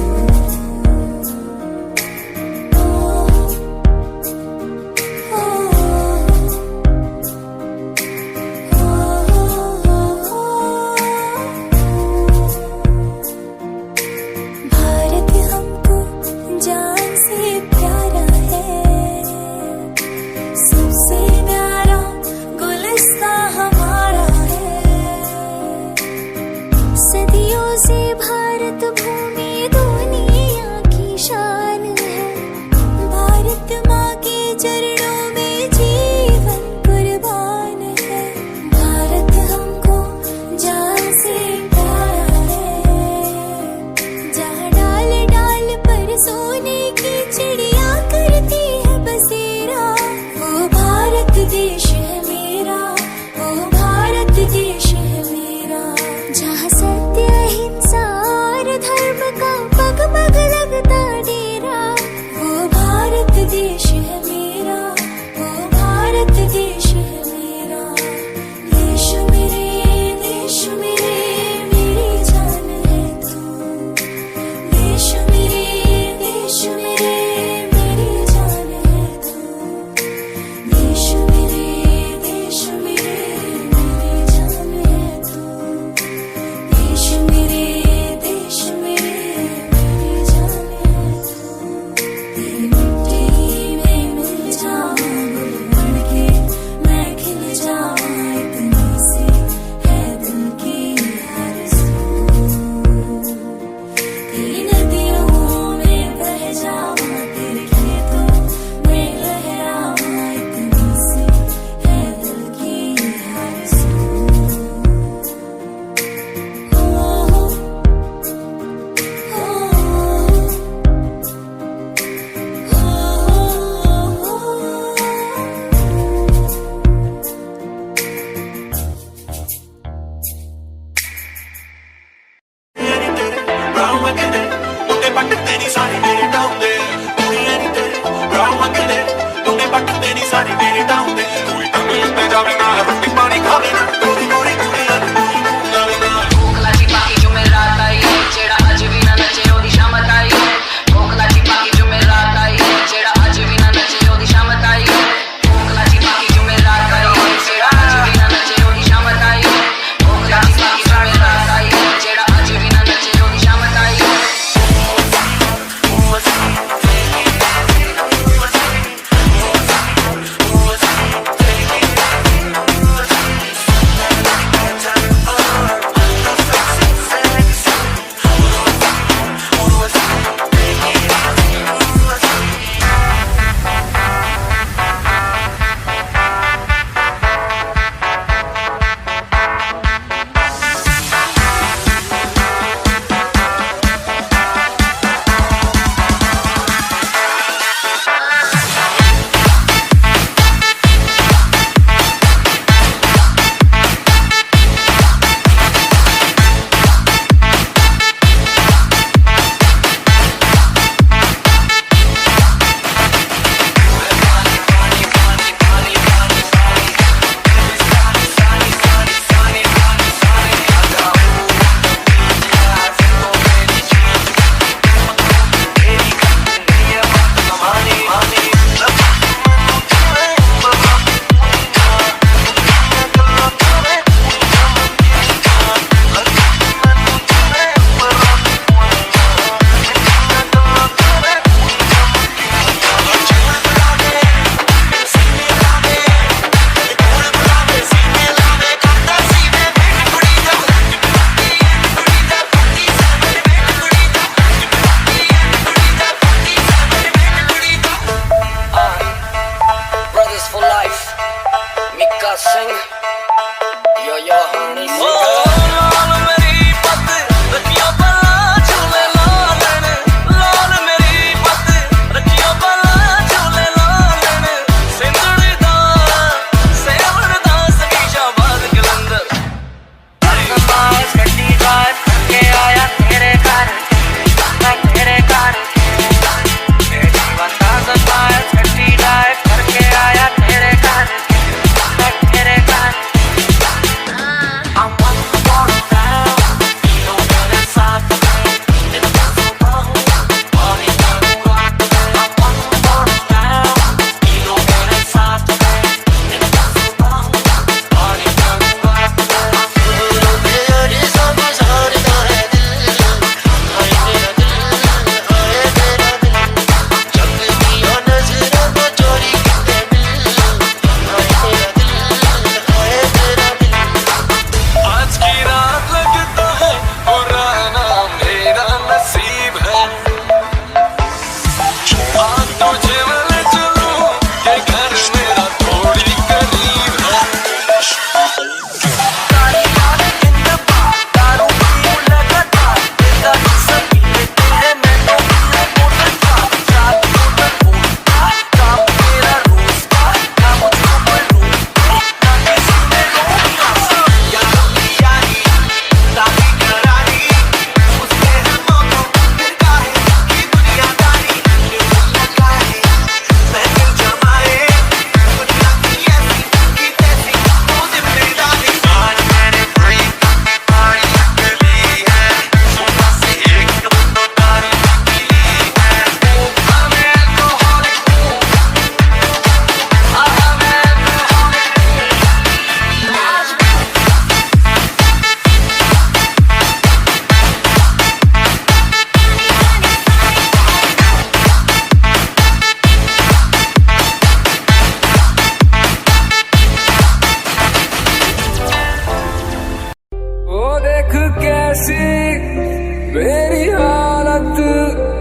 आदत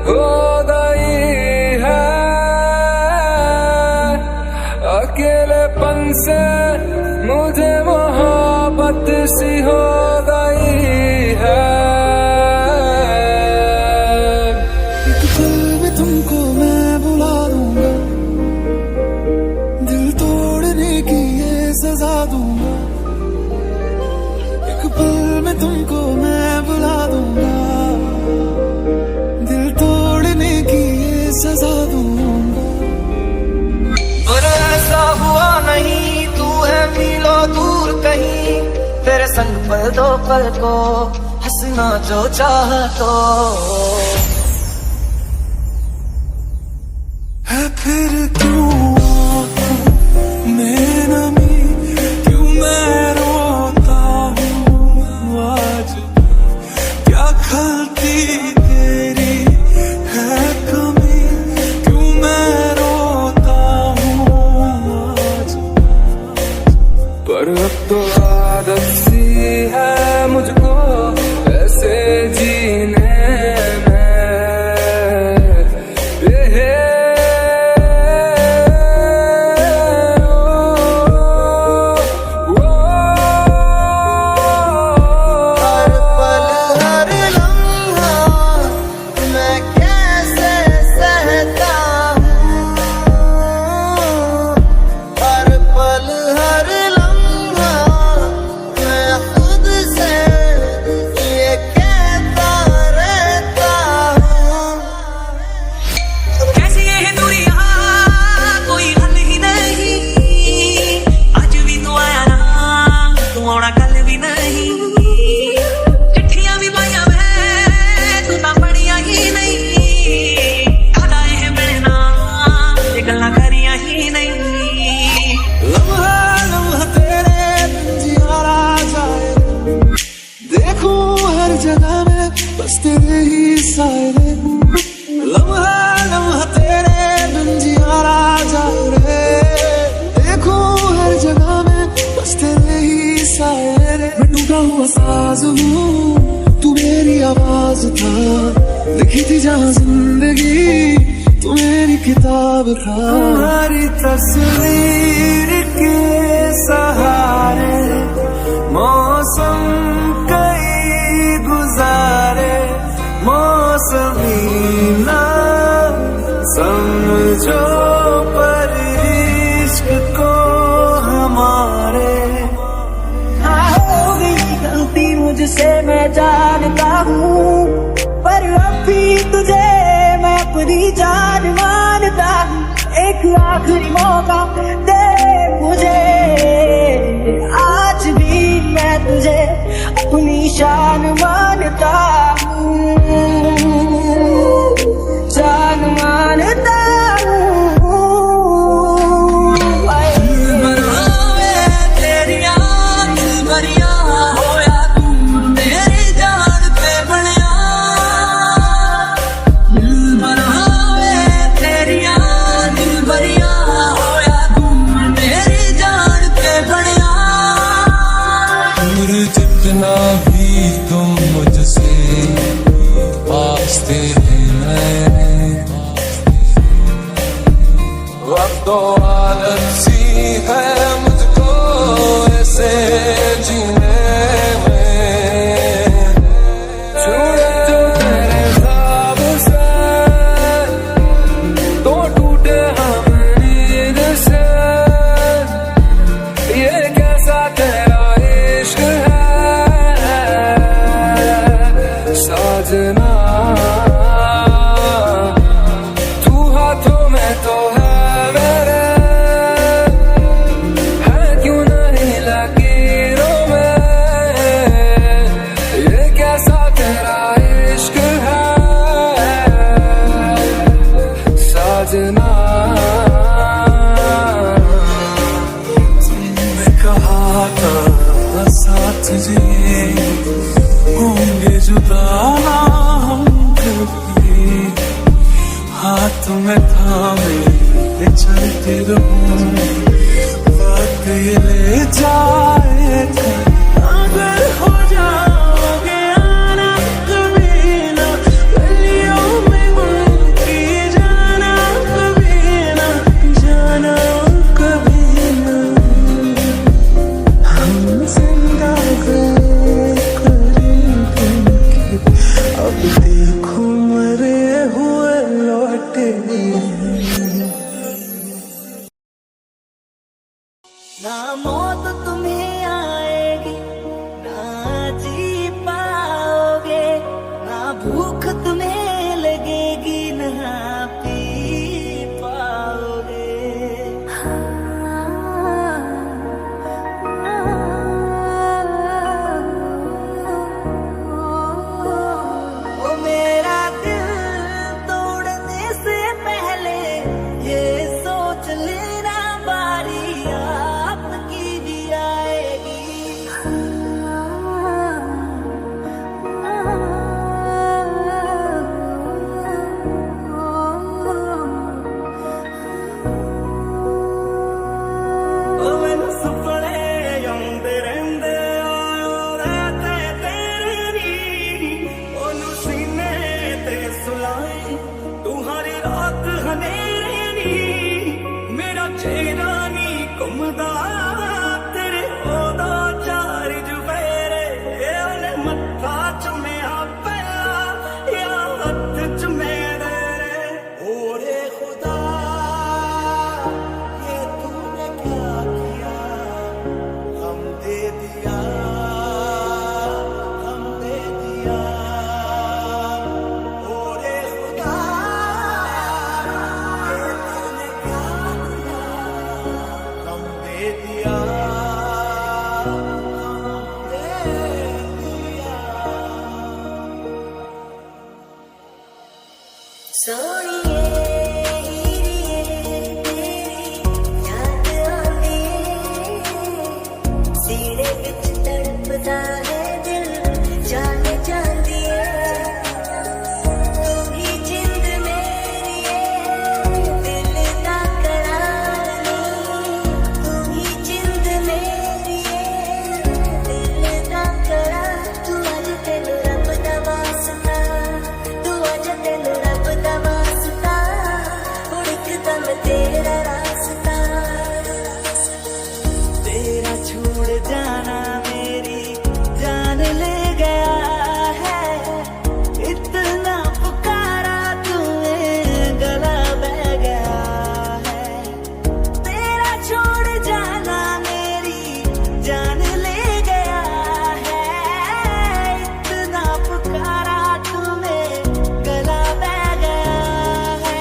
हो गई है, अकेलेपन से मुझे मोहब्बत सी हो गई है। एक पल में तुमको मैं बुला दूंगा, दिल तोड़ने की ये सजा दूंगा। एक पल में तुमको मैं बुला दूंगा, दिल तोड़ने की ये सजा दूंगा। और ऐसा हुआ नहीं, तू है मीलों दूर कहीं, तेरे संग पल दो पल को हंसना जो चाह तो है। फिर क्यों आँखों में नमी, क्यों मैं रोता हूँ आज, क्या खलती तेरी है कमी, क्यों मैं रोता हूँ आज। पर अब तो आदत सी है मुझको ऐसे जीने में, हर पल हर लम्हा मैं कैसे सहता हूँ, हर पल हर लम्हा मैं खुद से ये कहता रहता हूँ। कैसी ये दूरियां कोई हल ही नहीं, आज भी तो आया ना तू आना कल भी नहीं, चिट्ठियां भी पाया मैं तू तो पढ़िया ही नहीं, याद आए हैं मिलना ये गल्लां करिया ही नहीं। लम्हा लम्हा तेरे बिन जियारा जाए, देखूं हर जगह में बस तेरे ही साए रे। लम्हा लम्हा तेरे बिन जियारा जाए रे, देखूं हर जगह में बस तेरे ही साए रे। मैं टूटा हुआ साज हूँ, तू मेरी आवाज था, लिखी थी जहाँ जिंदगी तू मेरी किताब था। तुम्हारी तस्वीर के सहारे मौसम कई गुजारे, मौसमी ना समझो पर इश्क को हमारे। हो गई गलती मुझसे मैं जानता हूँ, पर अब भी तुझे मैं अपनी जान मानता हूँ। एक आखिरी मौका दे मुझे, आज भी मैं तुझे अपनी शान मानता हूँ, जान मानता हूँ। तेरिया दिल भरिया होया तू मेरी जान पे बनिया, दिल बनावे तेरिया दिल भरिया होया तू मेरी जान पे बनिया। दूर जितना भी तुम मुझसे पास थे अब तो आदत सी है मुझको ऐसे जीने में, छूटे जो तेरे ख्वाब से तो टूटे हम नींद से, ये कैसा तेरा इश्क है साजना, तू हाथों में तो है मेरे, है क्यों नहीं लकीरों में, ये कैसा तेरा इश्क है साजना। तुमने कहा था साथ जी होंगे जुदा ना हम कभी, हाथ में थामे चलते रहूं, वक्त ये ले जाए अगर हो जाओगे आना कभी ना गलियों सोनिए हीरिए तेरी याद आंदी सीने विच तड़पदा है दिल जान जांदी तू ही जिंद मेरी दिल दा करार नी तू ही जिंद मेरी दिल दा करार तू अज तेनू रब दा वास्ता तू अज तेनू रब दा वास्ता हुण इकदम तेरा रास्ता तेरा छोड़ जाना मेरी जान ले गया है इतना पुकारा तुम्हें गला बह गया है तेरा छोड़ जाना मेरी जान ले गया है इतना पुकारा तुम्हें गला बह गया है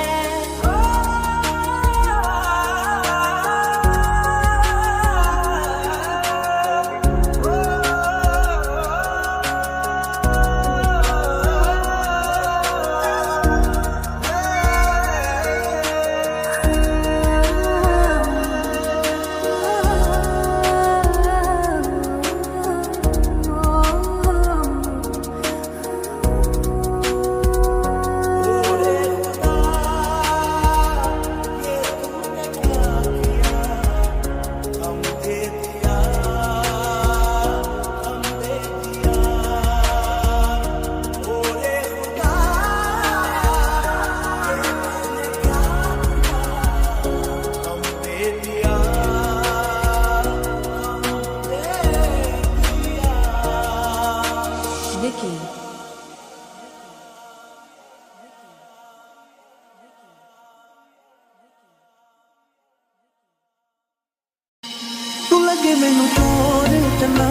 तू लगे मैनू चोर चन्ना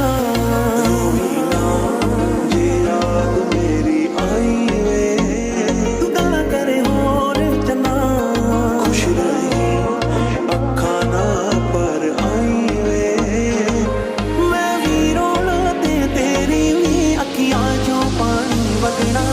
जे रात मेरी आई वे तू गल्ला करे होर चन्ना खुश रही अखा ना पर आई वे मैं भी रोना ते तेरी भी अखियां चों पानी वगना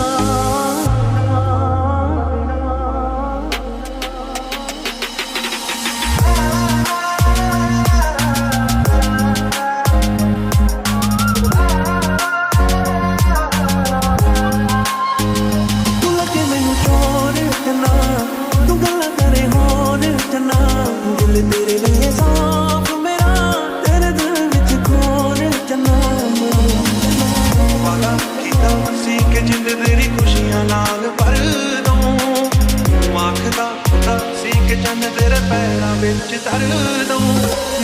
तू लगे मैनू चोर चन्ना तू गल्ला करे होर चन्ना दिल तेरे लिए साफ मेरा तेरे दिल विच खोर चन्ना वादा कीता सी के जिंद तेरी खुशियां नाल भर दूं आखदा खुदा सी के चंद तेरे पैरां विच धर दूं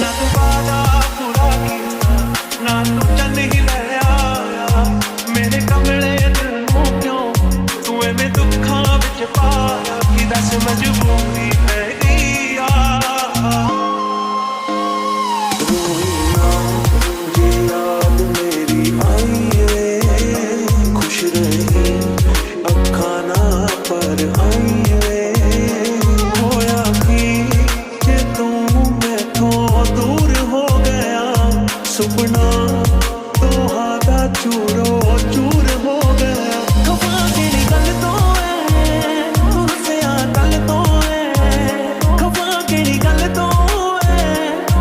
ना तू वादा पूरा कीता ना तू चंद ही ले आया मेरे कमले दिल नूं क्यों तू एवें दुखां विच पाया कि दस मजबूरी है गई रोई ना जे याद मेरी आई वे खुश रही अखा ना पर आई वे होया कि जे तू मैथों दूर हो गया सुपना तोहादा चूरो चूर हो गया खफा केड़ी गल तो है तुरसिया गल तो है खफा केड़ी गल तो है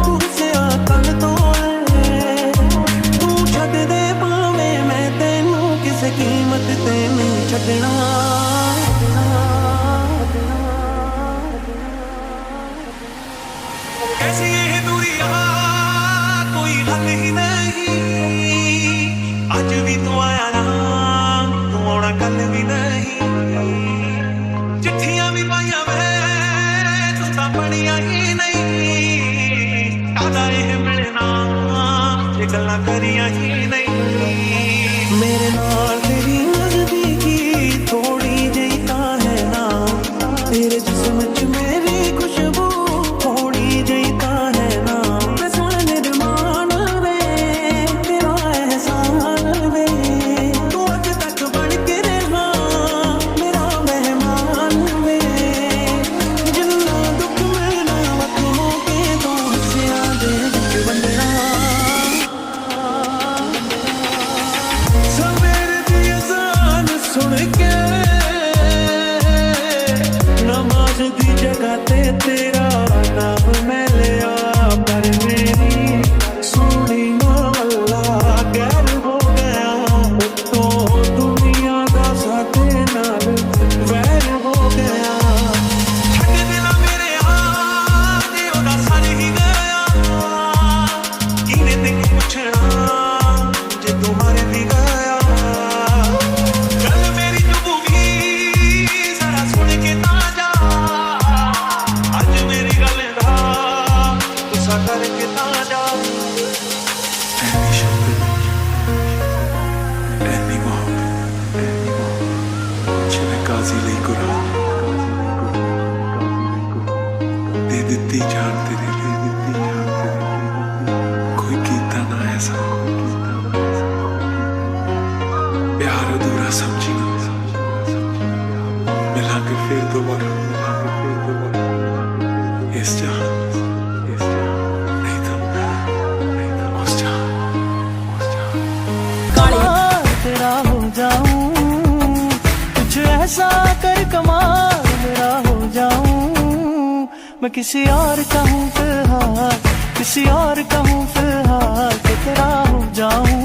तुरसिया गल तो है तू छड्ड दे भावें मैं तेनू किसे कीमत ते नहीं छड्डना कैसी ये दूरियां कोई हल ही नहीं आज भी तू आया ना तू आना कल भी नहीं चिट्ठियां भी पाइया मैं तू तां पढ़िया ही नहीं कादा ये मिलना ये गल्लां करिया ही नहीं मेरे नाल तेरी नजदीकी थोड़ी जेही तां है ना तेरे जिस्म च मेरी खुशबू थोड़ी जेही तां है ना मैं सुन निर्माण वे तेरा एहसान वे तू अज तक बन के रहा मेरा मेहमान वे जिन्ना दुख मिलना वक्त हो के तू हंसिया दे विच वंडना सवेरे ते तेरा नाम मैं लिया, पर मेरी सोनी अल्लाह गैर हो गया। तो दुनिया दा साथे नाल वैर हो गया। छड्ड दिला मेरे जे ओदा सर ही गया, किने तेनू पुछना जे तू मर भी गया। गल मेरी चुभूगी जरा सुन के ना जा, अज मेरी गल दा गुस्सा करके ना जा। ऐनी शब्द ऐनी मोहब्बत जिवें काजी लई कुरान दे दित्ती जान तेरे कोई कीता ना ऐसा प्यार अधूरा समझी मिलांगे फिर दोबारा इस जहां नहीं तो उस जहां तेरा हो जाऊं, कुछ ऐसा कर कमाल मेरा हो जाऊं। मैं किसी और का हूँ फिलहाल, किसी और का हूँ फिलहाल, कि तेरा हो जाऊं,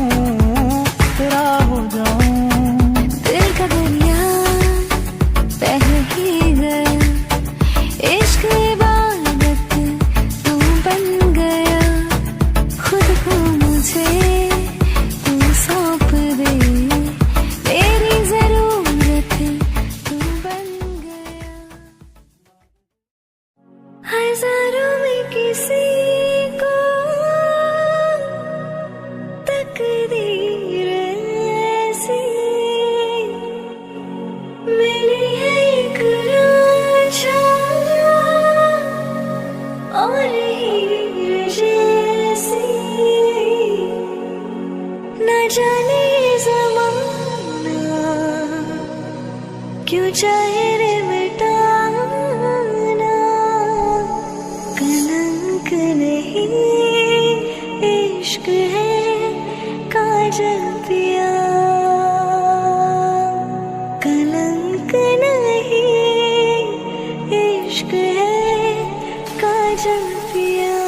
तेरा हो जाऊं। दिल का दरिया बह ही गया, इश्क इबादत तू बन गया। खुद को मुझे तू सौंप दे, मेरी जरूरत तू बन गया। हजारों में किसी को तकदीर ऐसी मिली है, एक रांझा और हीर जैसी। न जाने ज़माना क्यों चाहे रे मिटाना, कलंक नहीं इश्क है काजल पिया, कलंक नहीं इश्क है काजल पिया।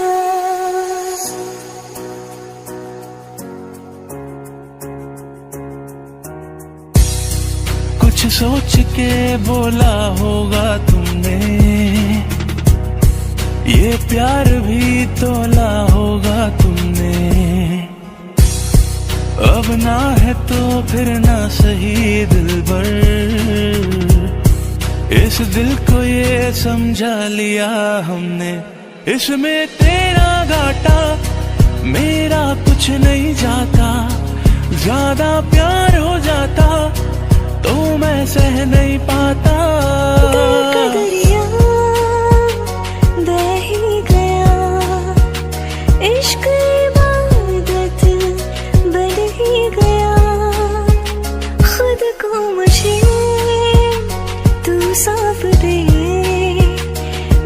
कुछ सोच के बोला होगा तुमने, ये प्यार भी तोला होगा तुमने। अब ना है तो फिर ना सही दिलबर, इस दिल को ये समझा लिया हमने। इसमें तेरा घाटा मेरा कुछ नहीं जाता, ज्यादा प्यार हो जाता तो मैं सह नहीं पाता। दिल का दरिया बह ही गया, इश्क इबादत बन ही गया। खुद को मुझे तू सौंप दे,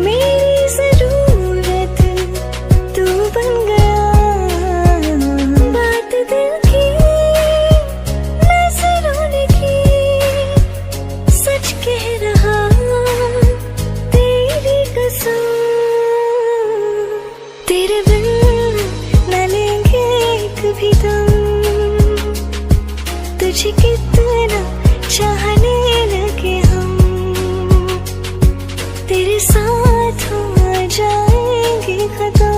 मेरी जरूरत तू बन गया। बात दिल की नजरों की सच कह रहा, तेरी कसम। तेरे बिन न लेंगे एक भी दम, तुझे कितना चाहने लगे हम। तेरे साथ हो जाएंगे खत्म,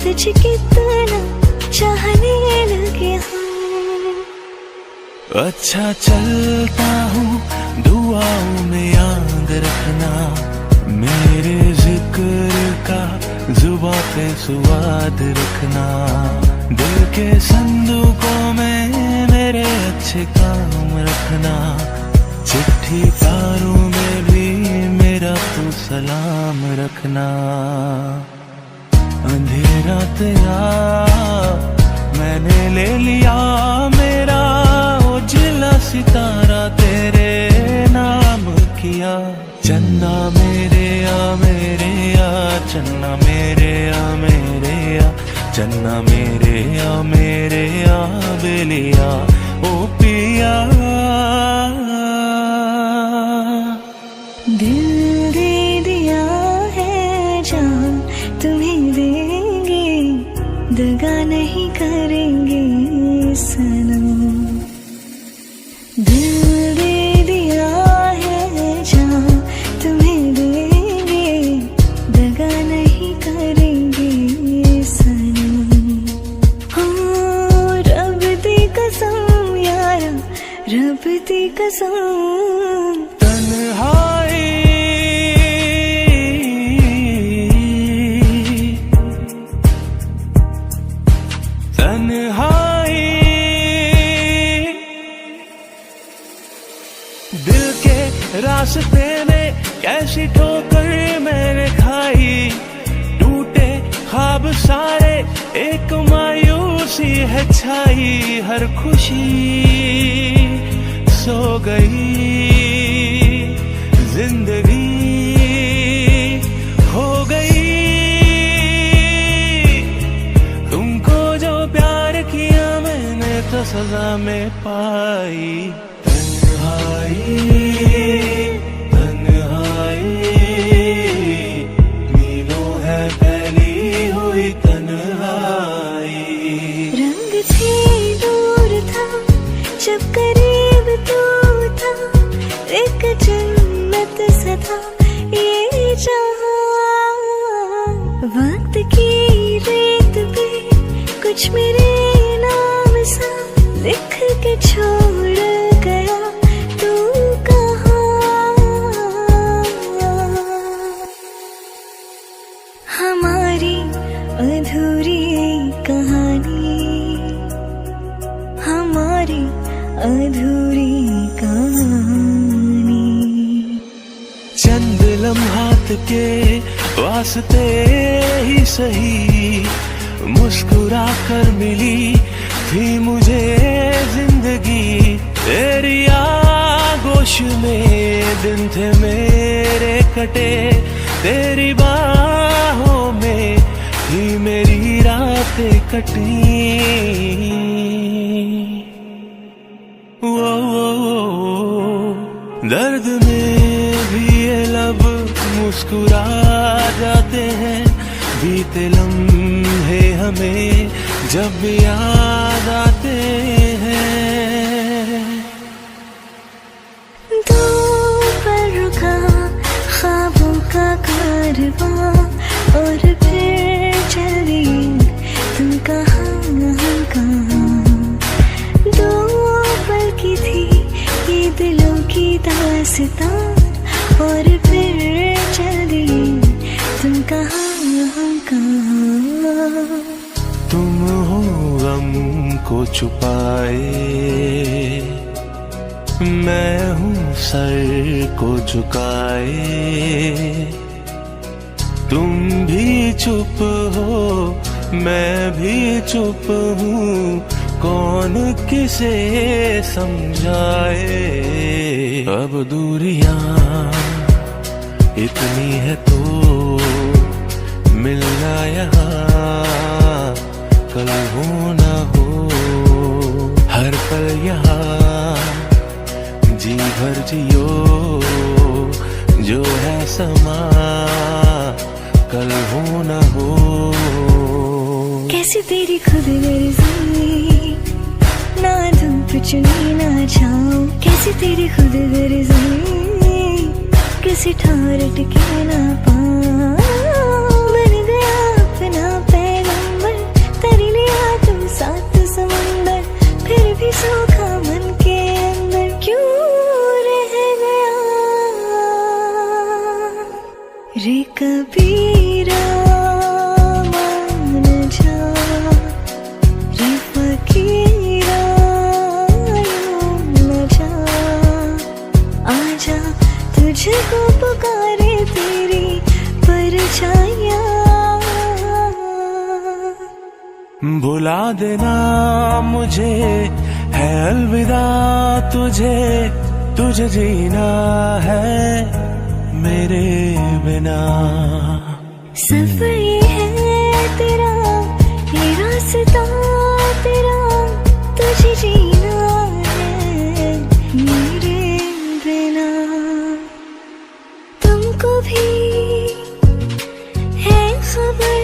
तुझे कितना चाहने लगे हम। अच्छा चलता हूँ दुआओं में याद रखना, मेरे जिक्र का जुबां पे स्वाद रखना। दिल के संदूकों में मेरे अच्छे काम रखना, चिट्ठी तारों में भी मेरा तू सलाम रखना। अंधेरा तेरा मैंने ले लिया, मेरा उजला सितारा तेरे नाम किया। चन्ना मेरे आ चन्ना मेरे आ चन्ना मेरे आ बेलिया ओ पिया। दिल दिल के रास्ते में कैसी ठोकर मैंने खाई, टूटे ख्वाब सारे एक मायूसी है छाई, हर खुशी सो गई, जिंदगी खो गई। तुमको जो प्यार किया मैंने तो सजा में पाई, तन्हाई मीनों है फैली हुई तन्हाई। रंग से दूर था जब करीब तू था, एक जन्नत सा था ये जहां। वक्त की रेत पे कुछ मेरे नाम सा लिख के छोड़ गया, तू कहाँ? हमारी अधूरी कहानी, हमारी अधूरी कहानी। चंद लम्हात के वास्ते ही सही मुस्कुरा कर मिली थी मुझे जिंदगी, तेरी आगोश में दिन थे मेरे कटे, तेरी बाहों में ही मेरी रातें कटी। वो दर्द में भी ये लब मुस्कुरा जाते हैं, बीते लम्हे हमें जब याद आते हैं। दो पर रुका ख्वाबों का कारवां और फिर चली तुम कहाँ कहाँ। दो पल की थी ये दिलों की दास्तां और फिर चली तुम कहाँ कहाँ। तुम हो गम को छुपाए, मैं हूँ सर को झुकाए, तुम भी चुप हो मैं भी चुप हूँ, कौन किसे समझाए। अब दूरियां इतनी है तो मिलना यहाँ कल हो ना हो, हर पल यहाँ जी भर जियो, जो है समा कल हो ना हो। कैसी तेरी खुद गर्जी, ना धूप चुनी ना छाओ, कैसी तेरी खुद गर्जी, किसी ठार टिके ना पाओ। बन गया अपना पैगंबर, तर लिया तुम सात समंदर, फिर भी सूखा मन के अंदर क्यों रह गया रे कबीरा। मान जा रे फकीरा, यूं न जा, आजा तुझको पुकारे तेरी परछाइयाँ। भुला देना मुझे है अलविदा तुझे, तुझे जीना है मेरे बिना। सफर ये है तेरा, ये रास्ता तेरा, तुझे जीना है मेरे बिना। तुमको भी है खबर,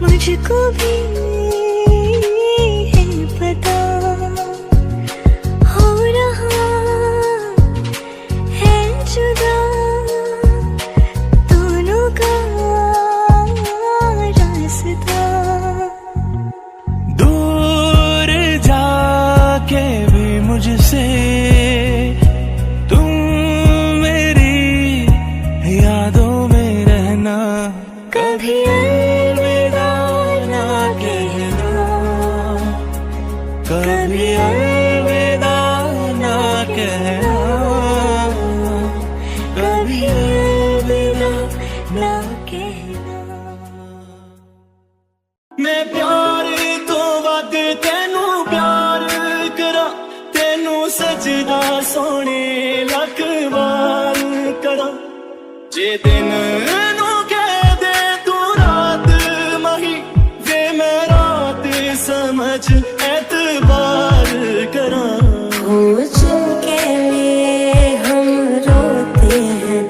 मुझको भी है पता, हो रहा है जुदा दोनों का रास्ता। दूर सजदा सोने लख बार करा जे दिन नू कह दे तू रात मही वे मैं रात समझ एतबार करा के लिए हम रोते हैं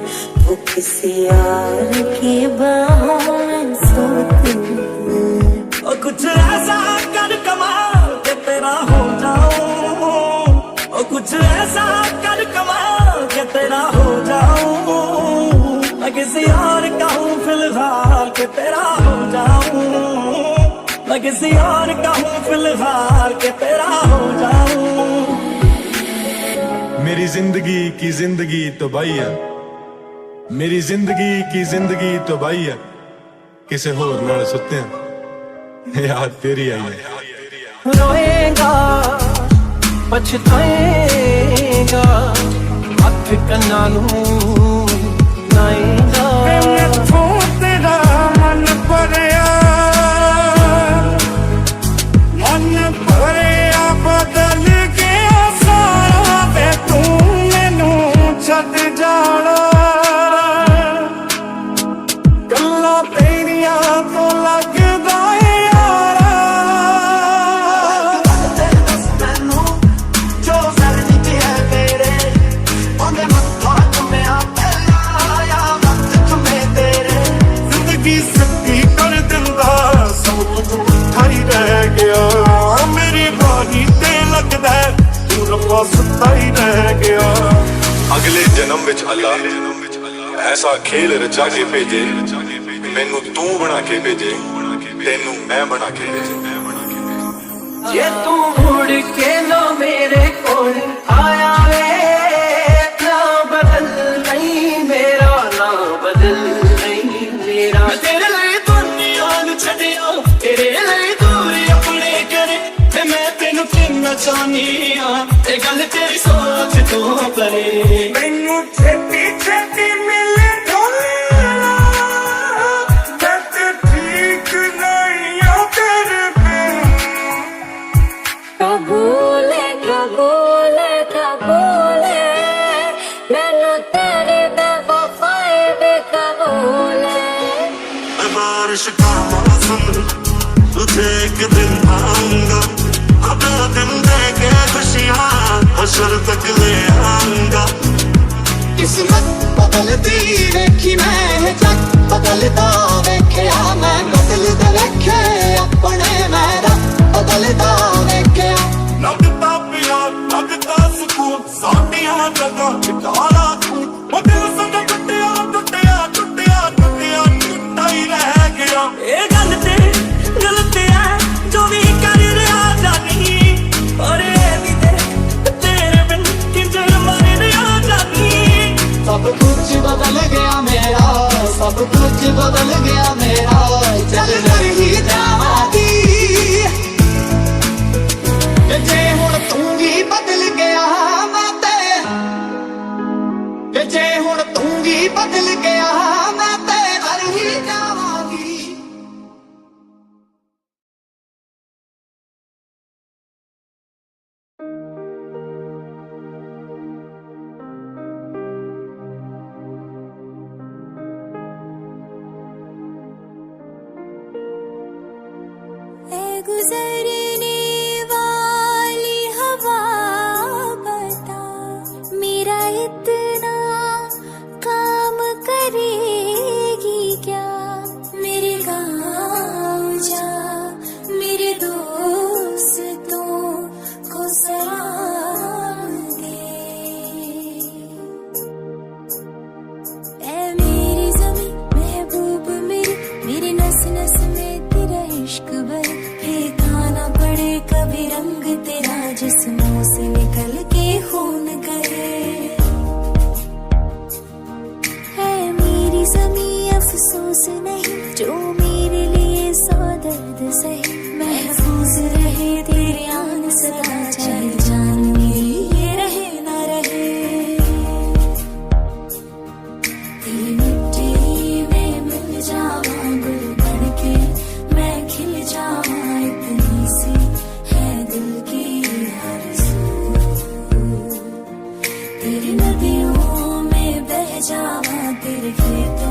वो किसी यार की बाहों में सोते हैं और कुछ ऐसा कर कमाल के तेरा हो जाऊं और कुछ ऐसा कर कमाल के तेरा हो जाऊं मैं किसी और का हूँ फिलहाल के तेरा हो जाऊं मैं किसी और का हूँ फिलहाल के तेरा हो जाऊं मेरी जिंदगी की जिंदगी तबाही है मेरी जिंदगी की जिंदगी तबाही है किसे होर नाल सुते हैं याद तेरी आई है रोएगा पछताएगा हथ कन्ना नू लाएगा मैथों तेरा मन भरिया बदल गया सारा वे तू मैनू छड्ड जाना गल्लां तेरियां तो लगदा यारा दस मैनू जो करनी है मेरे ओंदे मत्था चुम्या पहला आया वक्त चुमे तेरे जिंदगी सच्ची कर दिंदा सब कुछ उठा ही रह गया मेरी बाही ते लगदा तू रब्बा सुता ही रह गया अगले जन्म विच अल्लाह ऐसा खेल रचा के भेजे मैनू तू बना के भेजे तेनू मैं बना के भेजे ये तू मुड़ के ना मेरे कोल आया वे ना बदल नहीं मेरा ना बदल नहीं मेरा तेरे लिए दुनिया नू छड्डिया तेरे लिए दूरी अपने करे ते मैं तेनू किन्ना चाहनी आ ते गल तेरी सोच तो परे मैनू छेती छेती मिले ढोलेला मैं ते ठीक नहीं आ तेरे बिन कबूले कबूले कबूले मैनू तेरी बेवफाई भी कबूले बारिश का मौसम तुझे एक दिन आऊंगा अगला दिन देके खुशियाँ हशर तक ले आऊंगा किस्मत बदलती वेखी मैं जग बदलता वेख्या मैं बदलते वेखे अपने मेरा बदलता वेख्या लगता प्यार लगता सुकून साडियां जगह बिताला तू वो दिल संग टुटिया टुटिया टुटिया टुटिया टुटा ही रह गया ये गल ते गलत है जो भी कर रहा जानी और ये भी तेरे बिन किंजर मर रहा जानी सब कुछ बदल गया मेरा सब कुछ बदल गया मेरा चल रही जावादी जे हुण तू भी बदल गया मैं ते जे हुण तू भी बदल गया मैं ते घर ही जावांगी गुजरने वाली हवा बता मेरा इतना काम करेगी क्या मेरे गाँव जा मेरे दोस्तों को सलाम दे ऐ मेरी ज़मीं महबूब मेरे नस नस में तेरा इश्क भर हे गाना तेरी नदियों में बह जावा, तेरे खेत